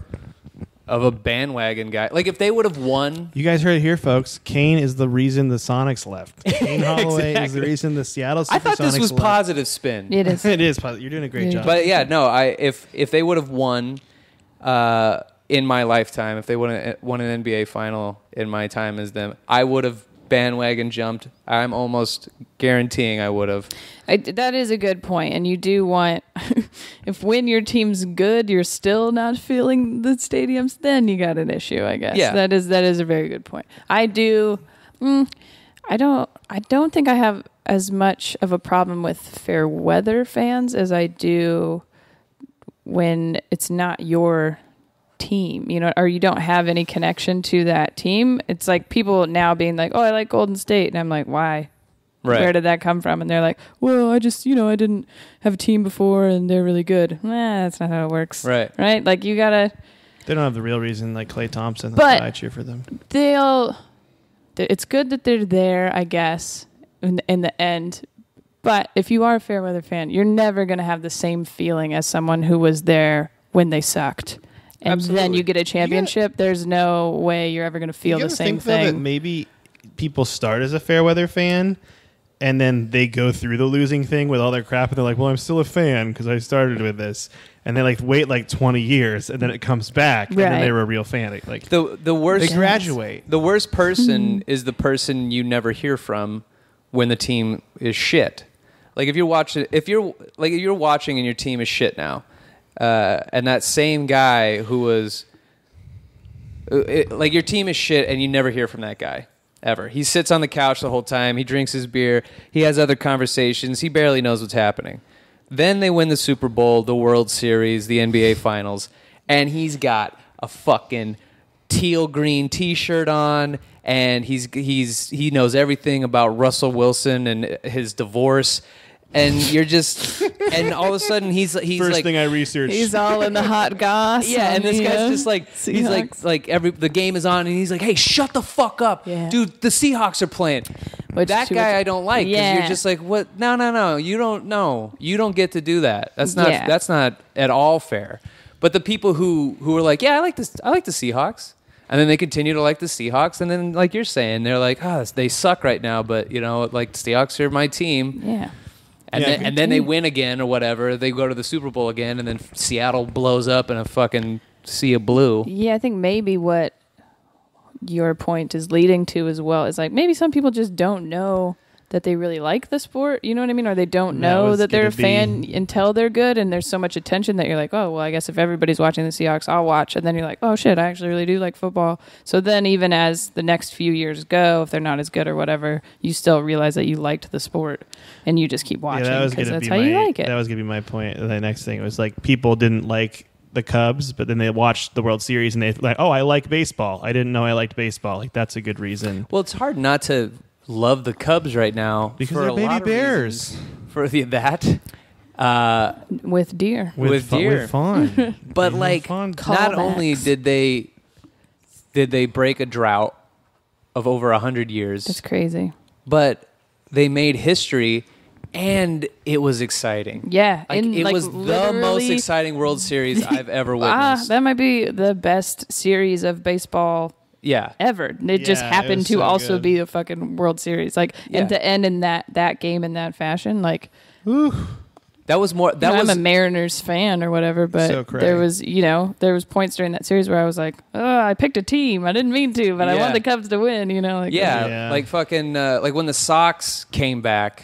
of a bandwagon guy, like if they would have won, You guys heard it here, folks. Kane is the reason the Sonics left. Kane Holloway is the Exactly. reason the Seattle Supersonics I thought this was left. positive spin. It is. It is positive. You're doing a great Yeah. job. But yeah, no. If they would have won in my lifetime, if they would have won an NBA final in my time as them, I would have bandwagon jumped. I'm almost guaranteeing I would have. That is a good point. And you do want, if when your team's good, you're still not feeling the stadiums, then you got an issue, I guess. Yeah. That is a very good point. I do. I don't think I have as much of a problem with fair weather fans as I do when it's not your team, you know, or you don't have any connection to that team. It's like people now being like, oh, I like Golden State. And I'm like, why? Right. Where did that come from? And they're like, well, I just, I didn't have a team before and they're really good. That's not how it works. Right. Right? Like you gotta, they don't have the real reason, like Klay Thompson. That's But- why I cheer for them. it's good that they're there, I guess, in the end. But if you are a fair weather fan, you're never going to have the same feeling as someone who was there when they sucked. And then Absolutely. you get a championship. There's no way you're ever going to feel You the gotta same think, though, that thing. maybe people start as a fair weather fan, and then they go through the losing thing with all their crap, and they're like, well, I'm still a fan because I started with this. And they wait 20 years, and then it comes back, and then Right. they were a real fan. Like The worst they graduate. The worst person is the person you never hear from when the team is shit. Like if you're watching and your team is shit now, and that same guy who was like your team is shit, and you never hear from that guy ever. He sits on the couch the whole time. He drinks his beer. He has other conversations. He barely knows what's happening. Then they win the Super Bowl, the World Series, the NBA Finals, and he's got a fucking teal green T-shirt on, and he knows everything about Russell Wilson and his divorce, and you're just, and all of a sudden he's First like, thing I researched. He's all in the hot goss. yeah, and this on guy's the, just like, he's Seahawks. like the game is on, and he's like, hey, shut the fuck up, Yeah. dude. The Seahawks are playing. Which That too guy much- I don't like, because Yeah. you're just like, what? No, you don't know. You don't get to do that. That's not. Yeah. That's not at all fair. But the people who are like, yeah, I like the Seahawks, and then they continue to like the Seahawks, and then like you're saying, they're like, they suck right now, but like the Seahawks are my team, Yeah. and Yeah, then, they win again or whatever. They go to the Super Bowl again, and then Seattle blows up in a fucking sea of blue. Yeah, I think maybe what your point is leading to as well is like maybe some people just don't know that they really like the sport, you know what I mean? Or they don't know that they're a fan until they're good, and there's so much attention that you're like, oh, well, I guess if everybody's watching the Seahawks, I'll watch. And then you're like, oh, shit, I actually really do like football. So then even as the next few years go, if they're not as good or whatever, you still realize that you liked the sport, and you just keep watching because that's how you like it. That was going to be my point. The next thing was like people didn't like the Cubs, but then they watched the World Series and they like, oh, I like baseball. I didn't know I liked baseball. Like that's a good reason. Well, it's hard not to love the Cubs right now Because for they're a baby lot of bears. reasons. For that, With deer. with deer. With fawn. but like, fun. not Callbacks. only did they break a drought of over 100 years, It's crazy. but they made history, and it was exciting. Yeah. Like, and, it like, was the most literally- exciting World Series I've ever witnessed. that might be the best series of baseball Yeah. ever. It just Yeah, it happened was to so also good. be a fucking World Series. Like, Yeah. and to end in that game in that fashion, like, That was more. That was I'm a Mariners fan or whatever, but So crazy. there was points during that series where I was like, oh, I picked a team. I didn't mean to, but I Yeah. want the Cubs to win, like, yeah, Yeah. like fucking like when the Sox came back,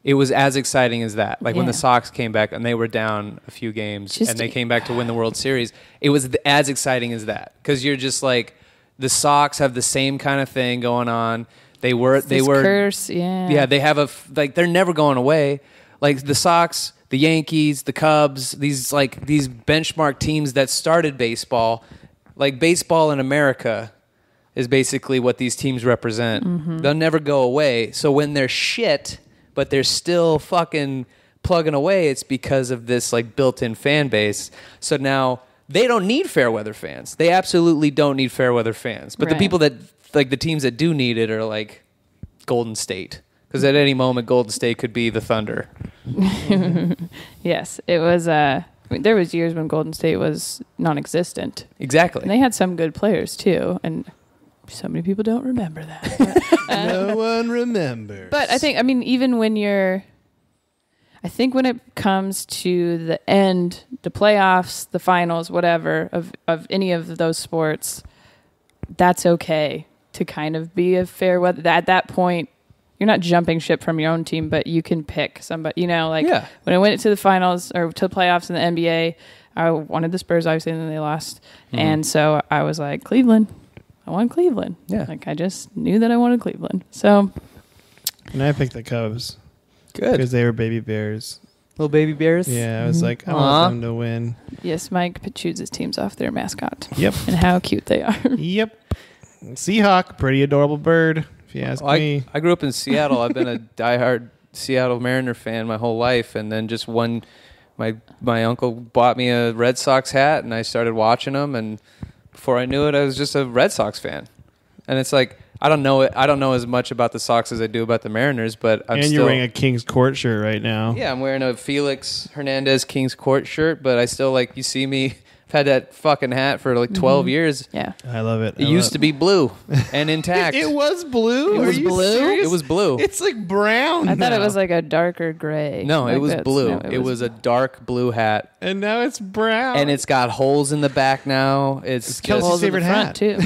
it was as exciting as that. Like when Yeah. the Sox came back and they were down a few games Just- and they came back to win the World Series, it was as exciting as that, because you're just like, the Sox have the same kind of thing going on. They were this curse, yeah. yeah, they have they're never going away. Like the Sox, the Yankees, the Cubs, these benchmark teams that started baseball. Like baseball in America is basically what these teams represent. Mm-hmm. They'll never go away. So when they're shit, but they're still fucking plugging away, it's because of this like built-in fan base. So now they don't need fair weather fans. They absolutely don't need fair weather fans. But the Right. people that like the teams that do need it are like Golden State. Because at any moment, Golden State could be the Thunder. Yes, it was. There was years when Golden State was non-existent, Exactly. and they had some good players too. And so many people don't remember that. But, No one remembers. but I think, even when I think when it comes to the end, the playoffs, the finals, whatever of any of those sports, that's okay to kind of be a fair weather. At that point, you're not jumping ship from your own team, but you can pick somebody. Yeah. When I went to the finals or to the playoffs in the NBA, I wanted the Spurs, obviously, and then they lost. Mm-hmm. And so I was like, Cleveland. I want Cleveland. Yeah. Like, I just knew that I wanted Cleveland. So, And I picked the Cubs Good. because they were baby bears. Little baby bears. Yeah, I was like, I Aw. want them to win. yes, Mike chooses teams off their mascot Yep. and how cute they are. Yep. Seahawk, pretty adorable bird, if you ask me. I grew up in Seattle. I've been a diehard Seattle Mariner fan my whole life, and then just my uncle bought me a Red Sox hat, and I started watching them, and before I knew it, I was just a Red Sox fan. And it's like, I don't know as much about the Sox as I do about the Mariners, but I'm and still. you're wearing a King's Court shirt right now. Yeah, I'm wearing a Felix Hernandez King's Court shirt, but I still, like, you see me, I've had that fucking hat for like 12 years. Yeah. I love it. It used to be blue and intact. It was blue? It Are was you blue. serious? It was blue. It's like brown I thought it now. was like a darker gray. No, it Like was that's- blue. no, it was a dark blue hat, And now it's brown. and it's got holes in the back now. It's Kelsey's holes in favorite the front hat. too.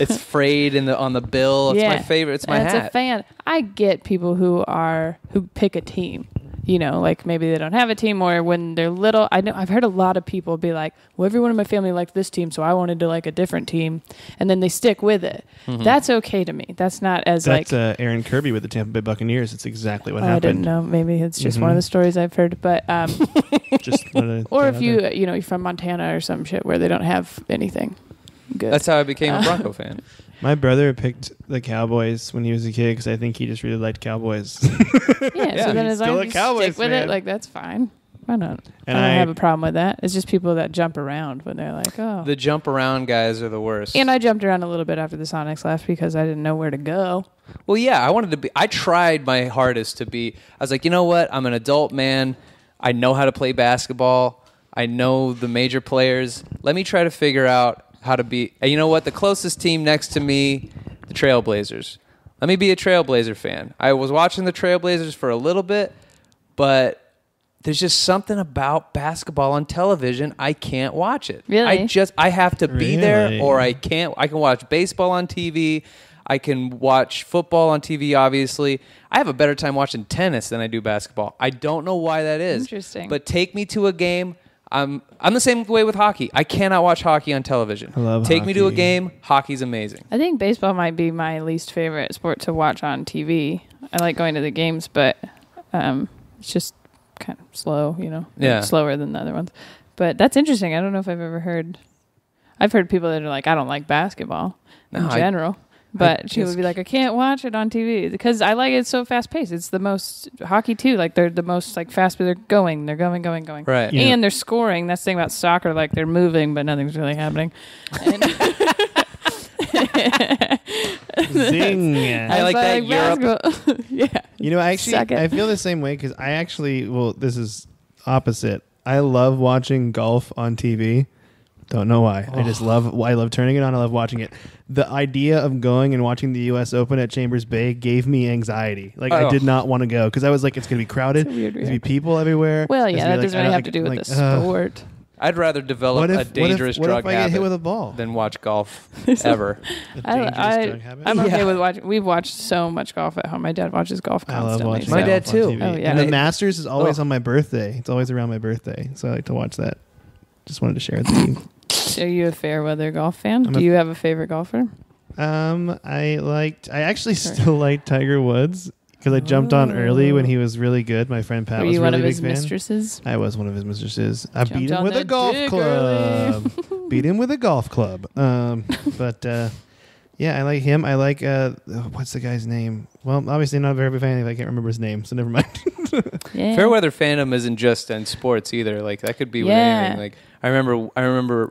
it's frayed on the bill. It's my favorite. It's my That's hat. a fan. I get people who pick a team. Like maybe they don't have a team, or when they're little. I've heard a lot of people be like, "Well, everyone in my family liked this team, so I wanted to like a different team," and then they stick with it. Mm-hmm. That's okay to me. That's not as That's like. Aaron Kirby with the Tampa Bay Buccaneers. It's exactly what I didn't happened. know. Maybe it's just one of the stories I've heard. But Just wanted to or throw if it out you there. you're from Montana or some shit where they don't have anything. good. That's how I became a Bronco fan. My brother picked the Cowboys when he was a kid because I think he just really liked Cowboys. Yeah, so Yeah, then he's as long still as a you Cowboys stick with fan. it, like that's fine. Why not? And I don't I- have a problem with that. It's just people that jump around when they're like, oh. The jump around guys are the worst. And I jumped around a little bit after the Sonics left because I didn't know where to go. Well, yeah, I tried my hardest to be. I was like, you know what? I'm an adult man. I know how to play basketball. I know the major players. Let me try to figure out how to be. And you know what? The closest team next to me, the Trailblazers. Let me be a Trailblazer fan. I was watching the Trailblazers for a little bit, but there's just something about basketball on television. I can't watch it. Really? I have to be Really? there, or I can't. I can watch baseball on TV. I can watch football on TV, obviously. I have a better time watching tennis than I do basketball. I don't know why that is. Interesting. But take me to a game. I'm the same way with hockey. I cannot watch hockey on television. I love Take me to a hockey. game. Hockey's amazing. I think baseball might be my least favorite sport to watch on TV. I like going to the games, but it's just kind of slow, you know? Yeah. Slower than the other ones. But that's interesting. I don't know if I've ever heard... I've heard people that are like, I don't like basketball in general. But she would be like, I can't watch it on TV because I like it so fast paced. It's the most hockey too. Like they're the most like fast, but they're going. Right. Yeah. And they're scoring. That's the thing about soccer. Like they're moving, but nothing's really happening. And Zing. I like that Europe. basketball. Yeah. You know, Suck it. I feel the same way because this is opposite. I love watching golf on TV. Don't know why. I love turning it on. I love watching it. The idea of going and watching the U.S. Open at Chambers Bay gave me anxiety. Like I did not want to go because I was like, it's going to be crowded. It's a weird There's going to be people everywhere. Well, There's yeah, gonna that be, doesn't really have to do with the sport. I'd rather develop a dangerous what drug if I get hit with a habit ball? than watch golf ever. A dangerous drug habit? I'm okay with watching. We've watched so much golf at home. My dad watches golf I love constantly. watching My golf dad on too. TV. Oh, yeah. And the Masters is always Oh. on my birthday. It's always around my birthday, so I like to watch that. Just wanted to share it with you. Are you a fair weather golf fan? Do you have a favorite golfer? I actually still like Tiger Woods because I jumped on early when he was really good. My friend Pat Were was you really one of big his fan. mistresses? I was one of his mistresses. I beat Jumped him on with a that golf dick club. Beat him with a golf club. Yeah, I like him. I like what's the guy's name? Well, obviously not a very big fan. I can't remember his name, so never mind. Yeah. Fairweather fandom isn't just in sports either. Like that could be with Yeah. anything. Like I remember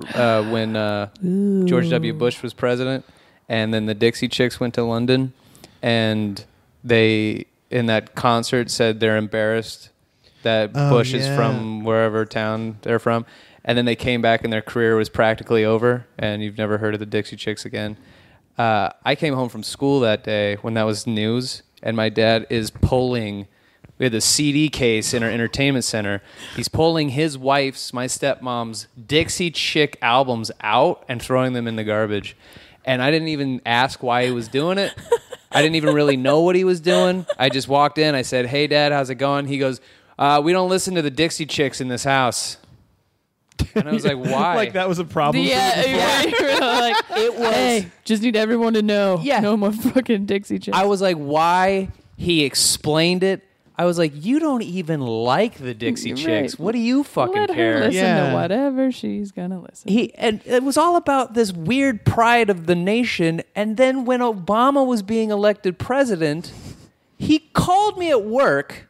when George W. Bush was president, and then the Dixie Chicks went to London, and they in that concert said they're embarrassed that Bush is from wherever town they're from, and then they came back and their career was practically over, and you've never heard of the Dixie Chicks again. I came home from school that day when that was news, and my dad is pulling. We had the CD case in our entertainment center. He's pulling his wife's, my stepmom's, Dixie Chick albums out and throwing them in the garbage. And I didn't even ask why he was doing it. I didn't even really know what he was doing. I just walked in. I said, "Hey, Dad, how's it going?" He goes, "We don't listen to the Dixie Chicks in this house." And I was like, "Why?" Like that was a problem. for you before? You were like, It was. hey, just need everyone to know. Yeah. No more fucking Dixie Chicks. I was like, "Why?" He explained it. I was like, "You don't even like the Dixie Right. Chicks. What do you fucking Let her care?" listen Yeah. to whatever she's gonna listen. And it was all about this weird pride of the nation. And then when Obama was being elected president, he called me at work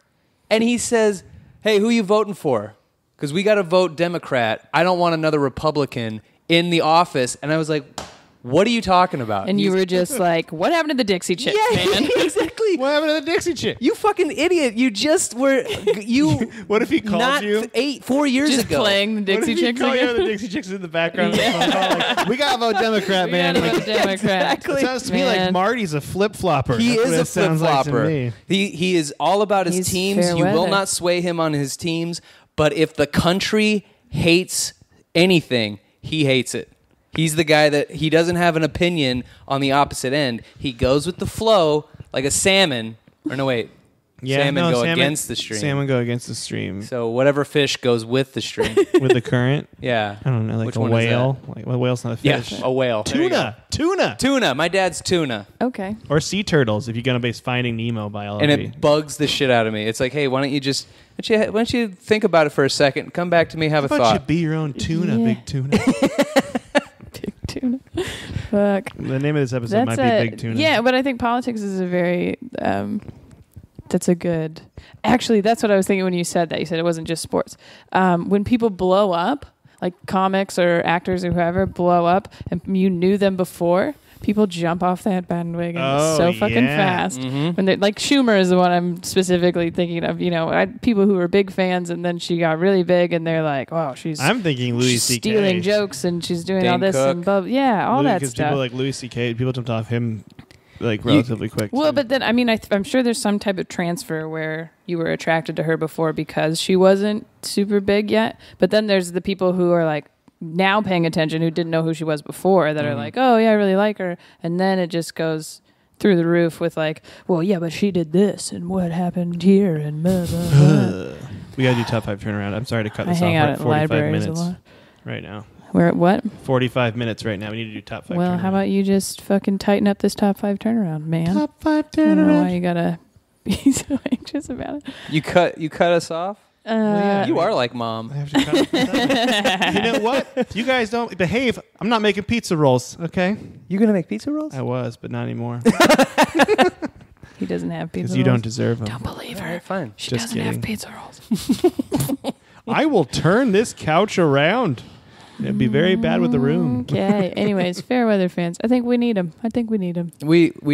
and he says, "Hey, who you voting for? Because we got to vote Democrat. I don't want another Republican in the office." And I was like, "What are you talking about?" And you He's- were just like, what happened to the Dixie Chicks, yeah, man? exactly. What happened to the Dixie Chick? You fucking idiot. You just were, What if he called not you? 4 years Just ago. playing the What Dixie if he Chicks call you again? the Dixie Chicks in the background? Of the phone call, like, we gotta vote Democrat, man. We gotta Like, vote Democrat. it sounds to me like Man. Marty's a flip flopper. He is a flip sounds like to flopper. me. He is all about his He's teams. fair You will weather. not sway him on his teams. But if the country hates anything, he hates it. He's the guy that he doesn't have an opinion on the opposite end. He goes with the flow like a salmon. Or no, wait. Salmon go against the stream. Salmon go against the stream So whatever fish goes with the stream. with the current. Yeah. I don't know, like Which a one is whale. Like, well, a whale's not a Yeah, fish. a whale. There you go. Tuna. Tuna. My dad's tuna. Okay. Or sea turtles if you're gonna base Finding Nemo biology. And it bugs the shit out of me. It's like, hey, why don't you think about it for a second? Come back to me, have How a about you thought. be your own tuna, Yeah. big tuna? Big tuna. Fuck. The name of this episode might be Big Tuna. Yeah, but I think politics is a very that's a good. Actually, that's what I was thinking when you said that. You said it wasn't just sports. When people blow up, like comics or actors or whoever blow up, and you knew them before, people jump off that bandwagon so fucking fast. Mm-hmm. When they like Schumer is the one I'm specifically thinking of. You know, people who were big fans, and then she got really big, and they're like, "Oh, I'm thinking Louis she's C.K. stealing jokes, and she's doing Dane all this Cook. and blah, yeah, all that Because stuff." people like Louis C.K. People jumped off him like relatively quick. Well, too. but then I mean, I'm sure there's some type of transfer where you were attracted to her before because she wasn't super big yet. But then there's the people who are like now paying attention who didn't know who she was before that are like, oh yeah, I really like her, and then it just goes through the roof with like, well, yeah, but she did this and what happened here and blah, blah, blah. We gotta do top 5 turnaround. I'm sorry to cut I this hang off. out We're at at 45 libraries minutes a lot. right now. We're at what? 45 minutes right now. We need to do top 5 Well, turnaround. how about you just fucking tighten up this top 5 turnaround, man? top 5 I don't know why turnaround? you gotta be so anxious about it. You cut us off? yeah. You are like mom. I have to cut it. You know what? If you guys don't behave, I'm not making pizza rolls, okay? You gonna make pizza rolls? I was, but not anymore. He doesn't have pizza Because you rolls. don't deserve them. Don't believe her. Alright, fine. She Just doesn't have kidding. pizza rolls. I will turn this couch around. It'd be very bad with the room. Okay. Anyways, fair weather fans. I think we need them. We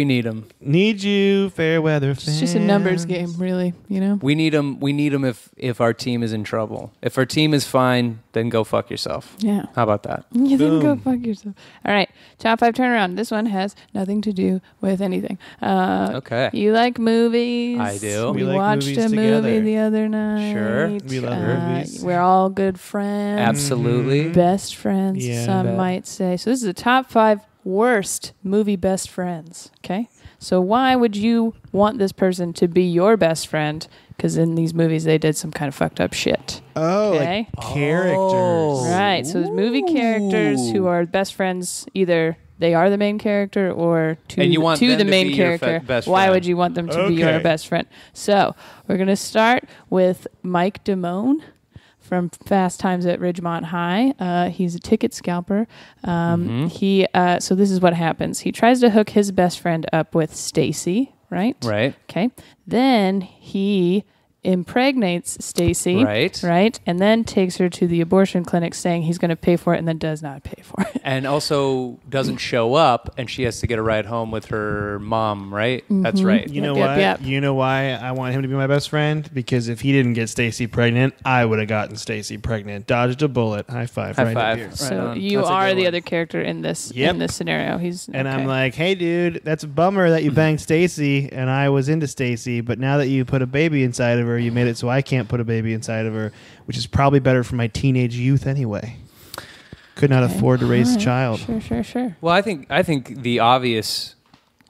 need them. Need you, fair weather fans. It's just a numbers game, really. You know. We need them. We need them if our team is in trouble. If our team is fine, then go fuck yourself. Yeah. How about that? You then go Boom. fuck yourself. All right. Top 5 turnaround. This one has nothing to do with anything. Okay. You like movies? I do. We We like watched movies a together. movie the other night. Sure. We love movies. We're all good friends. Absolutely. Best friends, Yeah. some Bet. might say. So this is the top 5 worst movie best friends. Okay. So why would you want this person to be your best friend? Because in these movies they did some kind of fucked up shit. Oh, Okay. like characters. Oh. Right. So there's movie characters who are best friends. Either they are the main character or And you want to them the to main be your character. best Why friend. would you want them to be your Okay. best friend? So we're gonna start with Mike Damone from Fast Times at Ridgemont High. He's a ticket scalper. He so this is what happens. He tries to hook his best friend up with Stacy, right? Right. Okay. Then he impregnates Stacy, Right. and then takes her to the abortion clinic saying he's going to pay for it and then does not pay for it. And also doesn't show up, and she has to get a ride home with her mom. Right. That's right. You know Yep, what? yep. You know why I want him to be my best friend? Because if he didn't get Stacy pregnant, I would have gotten Stacy pregnant. Dodged a bullet. High five. High right five. here. Right So on. you That's a are good the one. other character in this Yep. in this scenario. He's And okay. I'm like, hey, dude, that's a bummer that you banged Stacy, and I was into Stacy, but now that you put a baby inside of her, you made it so I can't put a baby inside of her, which is probably better for my teenage youth anyway. Could not Okay. afford to raise All a right. child. Sure. Well, I think the obvious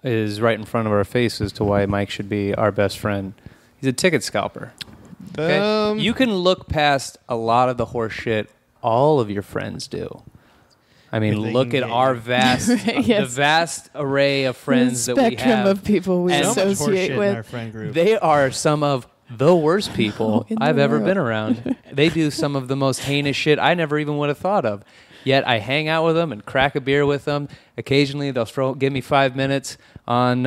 is right in front of our face as to why Mike should be our best friend. He's a ticket scalper. Okay? You can look past a lot of the horse shit all of your friends do. I mean, If they look can at get our you. vast, Yes. the vast array of friends the that we spectrum have. of people we And so much horse associate shit in our with. friend group. They are some of the worst people in the I've ever world. been around. They do some of the most heinous shit I never even would have thought of. Yet I hang out with them and crack a beer with them. Occasionally they'll give me 5 minutes on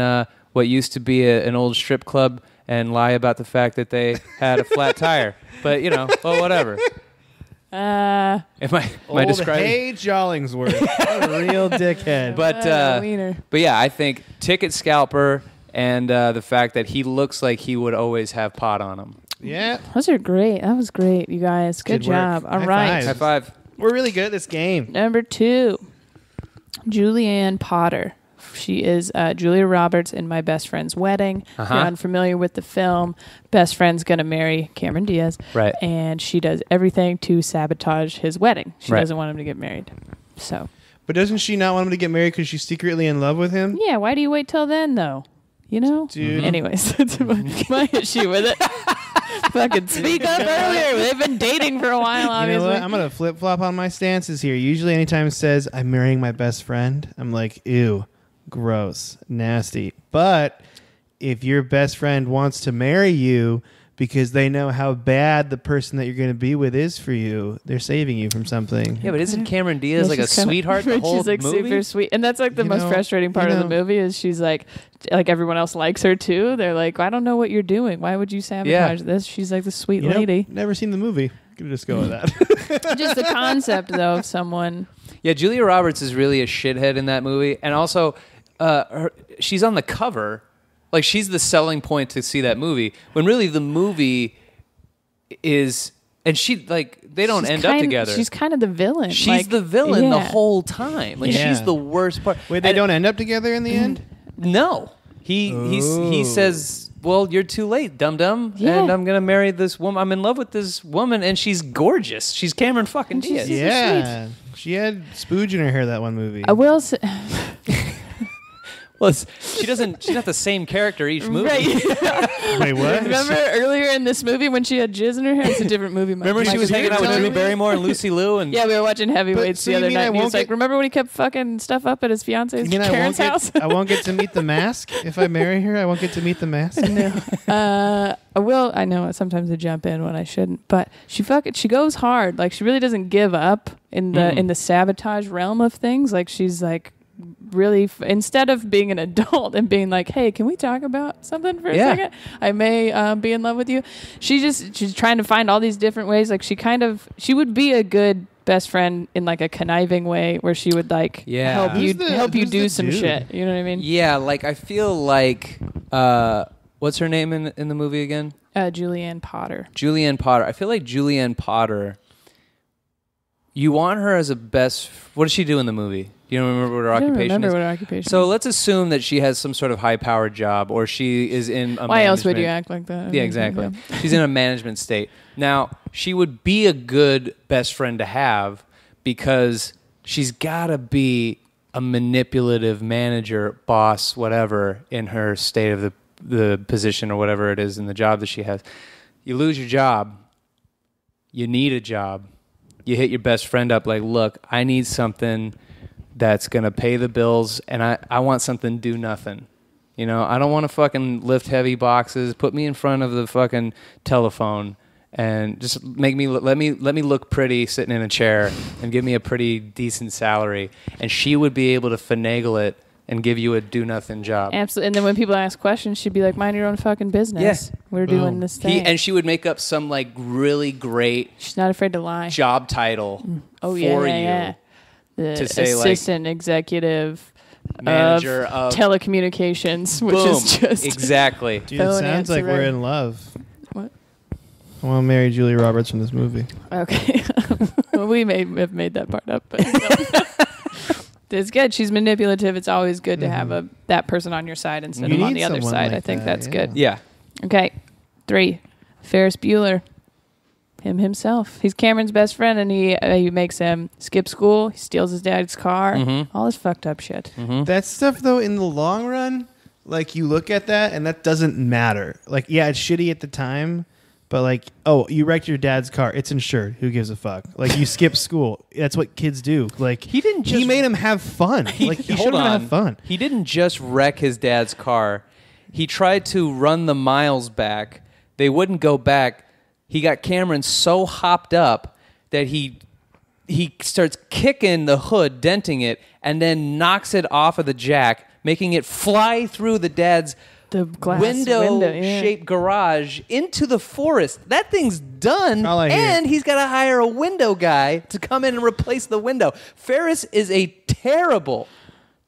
what used to be an old strip club and lie about the fact that they had a flat tire. But, well, whatever. Am I Old describing? Hay Jollingsworth. A real dickhead. But wiener. But yeah, I think ticket scalper and the fact that he looks like he would always have pot on him. yeah, Those are great. That was great, you guys. Good Good work. job. All High right. five. High five. we're really good at this game. Number 2, Julianne Potter. She is Julia Roberts in My Best Friend's Wedding. If you're unfamiliar with the film, best friend's going to marry Cameron Diaz. Right. And she does everything to sabotage his wedding. She Right. doesn't want him to get married. So, But doesn't she not want him to get married because she's secretly in love with him? yeah, why do you wait till then, though? You know? Dude. Anyways, that's my issue with it. Fucking speak up earlier. They've been dating for a while, You know obviously. what? I'm going to flip-flop on my stances here. Usually anytime it says I'm marrying my best friend, I'm like, ew, gross, nasty. But if your best friend wants to marry you because they know how bad the person that you're going to be with is for you. They're saving you from something. Yeah, but isn't Cameron Diaz like a sweetheart the whole she's like movie? super sweet, and that's like the most frustrating part of the movie is she's like everyone else likes her too. They're like, I don't know what you're doing. Why would you sabotage this? She's like the sweet lady. Never seen the movie. Could just go with that. Just the concept though of someone. Yeah, Julia Roberts is really a shithead in that movie, and also she's on the cover. Like, she's the selling point to see that movie, when really the movie is, and she, like, they don't end up together. She's kind of the villain. She's the villain the whole time. Like, she's the worst part. Wait, they don't end up together in the end? No. He says, well, you're too late, dum-dum, and I'm going to marry this woman. I'm in love with this woman, and she's gorgeous. She's Cameron fucking Diaz. Yeah. She had spooge in her hair that one movie. I will say... Well, she's not the same character each movie. Right. Wait, what? Remember earlier in this movie when she had jizz in her hair? It's a different movie. Remember she was hanging out with Drew Barrymore and Lucy Liu? And yeah, we were watching Heavyweights the other night. And he was like, remember when he kept fucking stuff up at his fiance's Karen's house? I won't get to meet the mask if I marry her. I won't get to meet the mask. No. I will. I know sometimes I jump in when I shouldn't, but she goes hard. Like, she really doesn't give up in the sabotage realm of things. Like, she's like, really instead of being an adult and being like, hey, can we talk about something for a second? I may be in love with you. She's trying to find all these different ways. Like, she would be a good best friend in like a conniving way where she would like help you do some shit. You know what I mean? Yeah, like I feel like what's her name in the movie again? Julianne Potter. Julianne Potter. I feel like Julianne Potter, you want her as a best... What does she do in the movie? You don't remember what her occupation is? I don't remember what her occupation is. So let's assume that she has some sort of high-powered job, or she is in a Why else would you act like that? Yeah, exactly. She's in a management state. Now, she would be a good best friend to have because she's got to be a manipulative manager, boss, whatever, in her state of the position or whatever it is in the job that she has. You lose your job. You need a job. You hit your best friend up like, look, I need something that's going to pay the bills, and I want something do nothing. You know, I don't want to fucking lift heavy boxes. Put me in front of the fucking telephone and just let me look pretty sitting in a chair and give me a pretty decent salary. And she would be able to finagle it and give you a do-nothing job. Absolutely. And then when people ask questions, she'd be like, mind your own fucking business. Yes. We're doing this thing. And she would make up some like really great... She's not afraid to lie. ...job title for you. The to say assistant executive manager of telecommunications, which is just... Exactly. Dude, it sounds like we're in love. What? I want to marry Julia Roberts from this movie. Okay. Well, we may have made that part up, but... It's good. She's manipulative. It's always good to have that person on your side instead of on the other side. I think that's good. Yeah. Okay. 3. Ferris Bueller. Himself. He's Cameron's best friend, and he makes him skip school. He steals his dad's car. All this fucked up shit. That stuff, though, in the long run, like, you look at that, and that doesn't matter. Like, yeah, it's shitty at the time, but like, oh, you wrecked your dad's car. It's insured. Who gives a fuck? Like, you skip school. That's what kids do. Like, he made him have fun. He showed him have fun. He didn't just wreck his dad's car. He tried to run the miles back. They wouldn't go back. He got Cameron so hopped up that he starts kicking the hood, denting it, and then knocks it off of the jack, making it fly through the dad's window-shaped garage into the forest. That thing's done, and he's got to hire a window guy to come in and replace the window. Ferris is a terrible,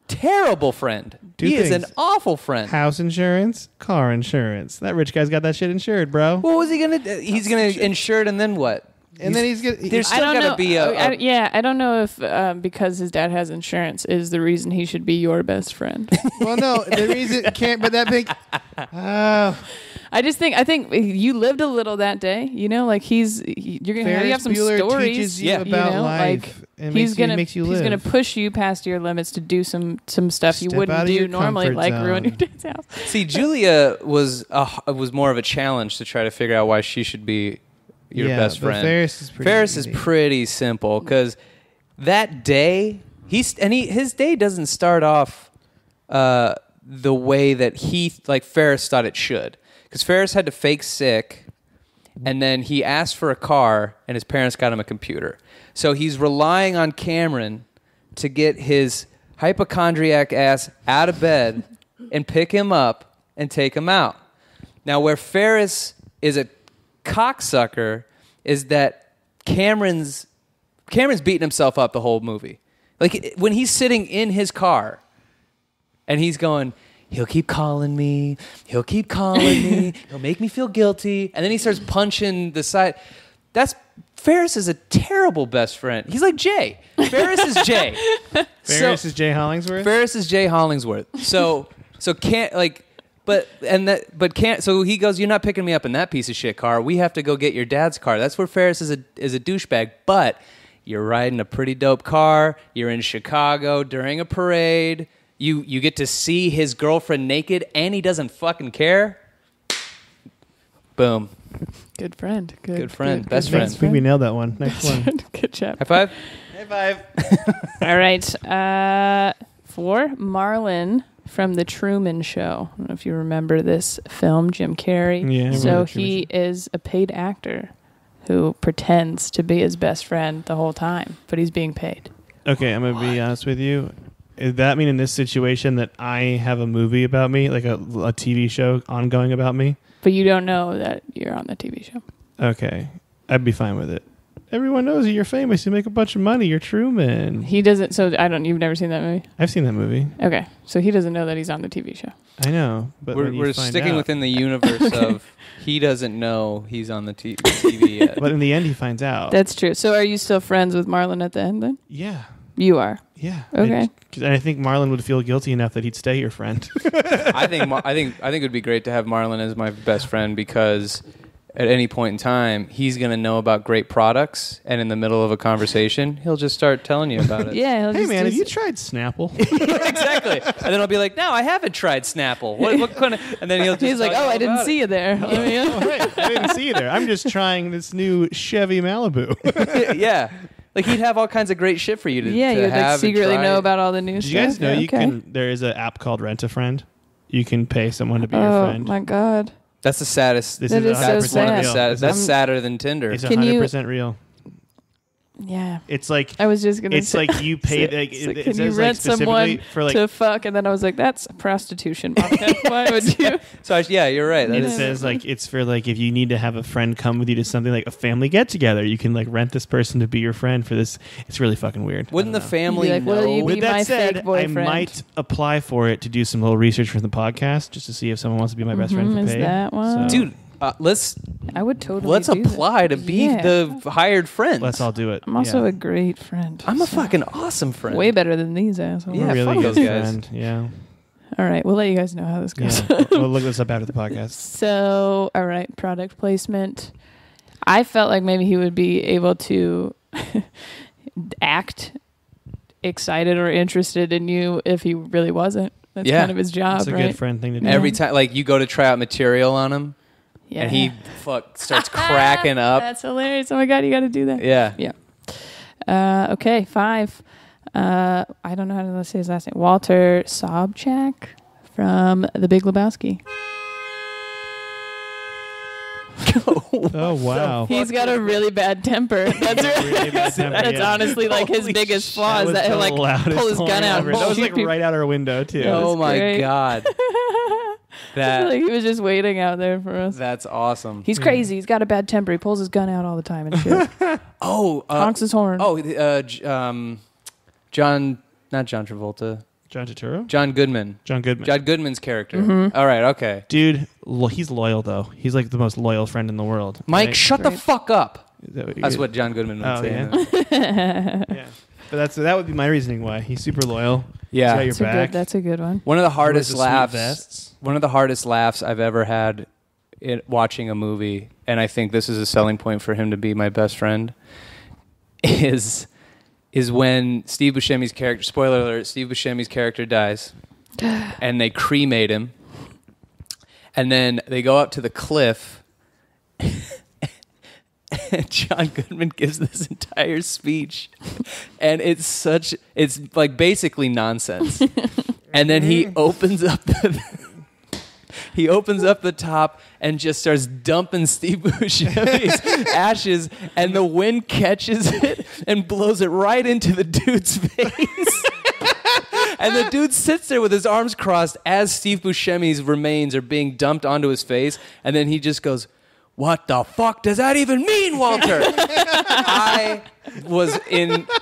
terrible friend. He is an awful friend. House insurance, car insurance. That rich guy's got that shit insured, bro. What was he going to do? He's going to insure it, and then what? And then he's gonna... There's still got to be I don't know if because his dad has insurance is the reason he should be your best friend. Well, no, the reason can't. But that big... I think you lived a little that day. You know, like you're gonna have some stories. Teaches you about life. Like he's gonna push you past your limits to do some stuff you wouldn't do normally, like ruin your dad's house. See, Julia was more of a challenge to try to figure out why she should be your best friend. Ferris is pretty simple because that day his day doesn't start off the way that Ferris thought it should. Because Ferris had to fake sick And then he asked for a car, and his parents got him a computer. So he's relying on Cameron to get his hypochondriac ass out of bed and pick him up and take him out. Now, where Ferris is a cocksucker is that Cameron's beating himself up the whole movie. Like, when he's sitting in his car and he's going, he'll keep calling me, he'll make me feel guilty, and then he starts punching the side. Ferris is a terrible best friend. He's like Jay. Ferris is Jay. Ferris is Jay Hollingsworth? Ferris is Jay Hollingsworth. So can't like, but can't. So he goes, "You're not picking me up in that piece of shit car. We have to go get your dad's car." That's where Ferris is a douchebag. But you're riding a pretty dope car. You're in Chicago during a parade. You get to see his girlfriend naked, and he doesn't fucking care. Boom. Good friend. Good friend. Good Best I friend. think we nailed that one. Next one. Good job. High five. High five. All right. For Marlon from The Truman Show. I don't know if you remember this film, Jim Carrey. Yeah, I remember so The Truman he is a paid actor who pretends to be his best friend the whole time, but he's being paid. Okay, I'm going to be honest with you. Does that mean in this situation that I have a movie about me, like a TV show ongoing about me? But you don't know that you're on the TV show. Okay. I'd be fine with it. Everyone knows that you're famous. You make a bunch of money. You're Truman. He doesn't, so you've never seen that movie? I've seen that movie. Okay. So he doesn't know that he's on the TV show. I know. But We're sticking within the universe of he doesn't know he's on the TV yet. But in the end, he finds out. That's true. So are you still friends with Marlon at the end then? Yeah. You are. Yeah. Okay. And I think Marlon would feel guilty enough that he'd stay your friend. I think it would be great to have Marlon as my best friend because at any point in time he's going to know about great products, and in the middle of a conversation he'll just start telling you about it. Yeah. He'll Hey just man, do have you tried Snapple? Exactly. And then I'll be like, "No, I haven't tried Snapple. What kind of?" And then he'll just He's like, tell "Oh, all I didn't about see it. you there." Oh, right. I didn't see you there. I'm just trying this new Chevy Malibu. Yeah. Like he'd have all kinds of great shit for you to Yeah, to you'd have like and secretly try. know about all the new Did stuff. you guys know Yeah, you okay. can? There is an app called Rent a Friend. You can pay someone to be your Oh friend. my god. That's the saddest. This That is so 100% sad. real. That's It's sadder than Tinder. It's Can you- 100% real. Yeah. It's like I was just gonna. it's say, like you paid. Like, it's like, it can you says like rent someone specifically for like. to fuck? And then I was like, that's prostitution. Why would you? So yeah, you're right. That And it is says like it's for like if you need to have a friend come with you to something like a family get together, you can like rent this person to be your friend for this. It's really fucking weird. Wouldn't the I don't know. family You'd be like, will you know? be With that my said, fake I boyfriend? might apply for it to do some little research for the podcast just to see if someone wants to be my best friend for Is paid. that one? Dude, let's I would totally. let's do that. apply to be Yeah. the hired friend. Let's all do it. I'm also yeah. a great friend. I'm a so- fucking awesome friend. way better than these assholes. I'm Yeah, a really fuck good those guys. friend. Yeah. All right, we'll let you guys know how this goes. Yeah. We'll look this up after the podcast. So, all right, product placement. I felt like maybe he would be able to act excited or interested in you if he really wasn't. That's Yeah. kind of his job, It's a right? good friend thing to do. Every time, like you go to try out material on him, Yeah. and he starts cracking up. That's hilarious. Oh my god, you got to do that. Yeah. Okay, 5. I don't know how to say his last name. Walter Sobchak from The Big Lebowski. Oh wow. He's got a really bad temper. That's Really bad temper, That's yeah. honestly like his Holy biggest shit. flaw is was that he'll the like loudest pull his horn gun out. ever. and That was shoot like people. right out our window too. Yeah. Oh was my great. god. Like he was just waiting out there for us. That's awesome. He's crazy. He's got a bad temper. He pulls his gun out all the time and shit. Honks his horn. John, not John Travolta. John Turturro? John Goodman. John Goodman. John Goodman's character. Mm-hmm. All right, okay. Dude, he's loyal though. He's like the most loyal friend in the world. Mike, Right? shut the Right. fuck up. Is that what you That's get? what John Goodman would Oh, say. yeah. Yeah. But that would be my reasoning why. He's super loyal. Yeah. He's got your That's a back. good. That's a good one. One of the He wears hardest the sweet laughs. vests. One of the hardest laughs I've ever had watching a movie, and I think this is a selling point for him to be my best friend, is when Steve Buscemi's character, spoiler alert, Steve Buscemi's character dies, and they cremate him, and then they go up to the cliff, and John Goodman gives this entire speech, and it's like basically nonsense. And then he opens up He opens up the top and just starts dumping Steve Buscemi's ashes, and the wind catches it and blows it right into the dude's face. And the dude sits there with his arms crossed as Steve Buscemi's remains are being dumped onto his face, and then he just goes, "What the fuck does that even mean, Walter?" I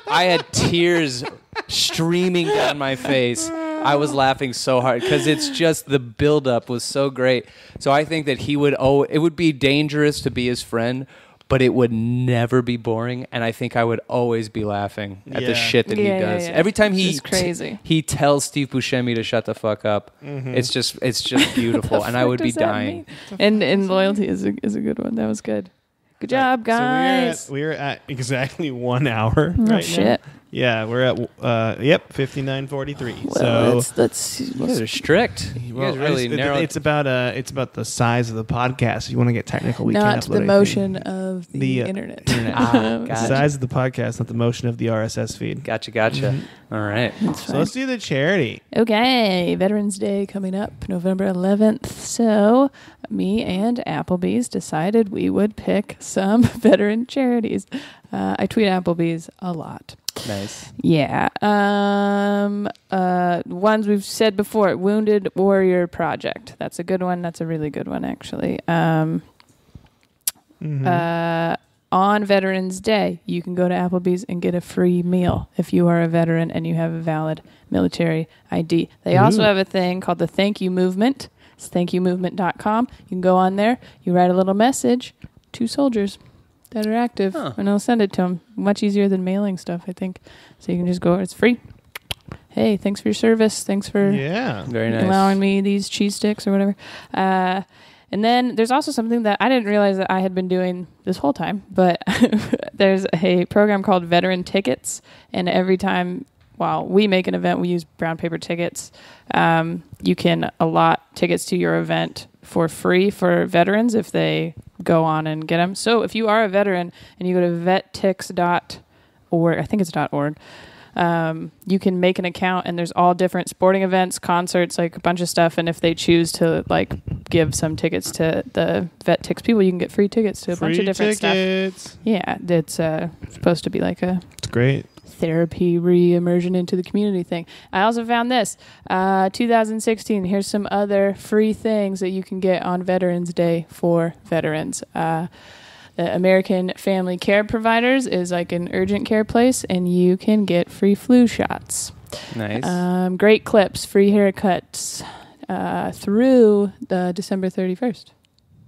had tears streaming down my face. I was laughing so hard because it's just the buildup was so great. So I think that it would be dangerous to be his friend, but it would never be boring. And I think I would always be laughing at the shit that he does. Every time he tells Steve Buscemi to shut the fuck up, it's just beautiful. And I would be dying. And loyalty is a good one. That was good. Good job, guys. So we're at exactly 1 hour right shit. now. Yeah, we're at 59:43. Well, so let's you guys are strict. You guys really narrow. It's about the size of the podcast. If you want to get technical, we can't not upload the motion of the internet. The size of the podcast, not the motion of the RSS feed. Gotcha. All right. So let's do the charity. Okay, Veterans Day coming up November 11th. So me and Applebee's decided we would pick some veteran charities. I tweet Applebee's a lot. Nice. Yeah. Ones we've said before, Wounded Warrior Project. That's a good one. That's a really good one, actually. On Veterans Day, you can go to Applebee's and get a free meal if you are a veteran and you have a valid military ID. They also have a thing called the Thank You Movement. It's thankyoumovement.com. You can go on there. You write a little message to soldiers that are active, and I'll send it to them. Much easier than mailing stuff, I think. So you can just go, it's free. Hey, thanks for your service. Thanks for very nice. allowing me these cheese sticks or whatever. And then there's also something that I didn't realize that I had been doing this whole time, but there's a program called Veteran Tickets, and every time while we make an event, we use brown paper tickets. You can allot tickets to your event for free for veterans if they go on and get them. So if you are a veteran and you go to vettix.org, I think it's .org, you can make an account, and there's all different sporting events, concerts, like a bunch of stuff. And if they choose to give some tickets to the VetTix people, you can get free tickets to a bunch of different stuff. Yeah, it's supposed to be it's great therapy re-immersion into the community thing. I also found this 2016. Here's some other free things that you can get on Veterans Day for veterans. The American Family Care Providers is an urgent care place, and you can get free flu shots. Nice. Great clips, free haircuts through December 31st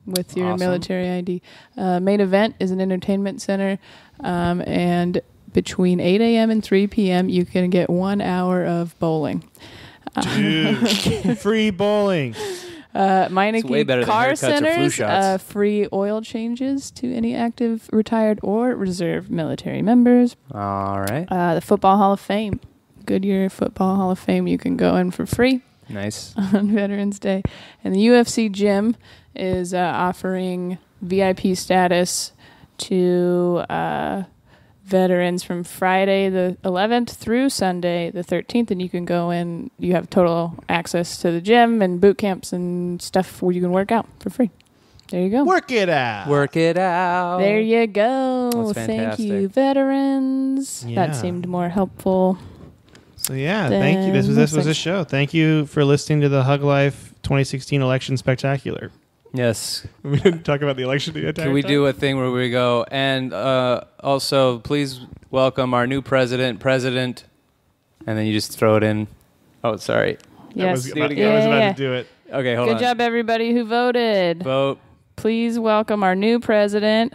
with your military ID. Main Event is an entertainment center, and between 8 a.m. and 3 p.m., you can get 1 hour of bowling. Dude, free bowling. Meineke Car Centers, free oil changes to any active, retired, or reserve military members. All right. The Football Hall of Fame, Goodyear Football Hall of Fame, you can go in for free. Nice. On Veterans Day. And the UFC gym is offering VIP status to veterans from Friday the 11th through Sunday the 13th, and you can go in. You have total access to the gym and boot camps and stuff where you can work out for free. There you go. Work it out. There you go. That's Thank you, veterans. Yeah. That seemed more helpful. So thank you. This was a show. Thank you for listening to the Hug Life 2016 election spectacular. Yes. We didn't talk about the election the entire time. Can we do a thing where we go, and also please welcome our new president, and then you just throw it in. Oh, sorry. Yes. I was about to do it. Okay, hold on. Good job, everybody who voted. Vote. Please welcome our new president.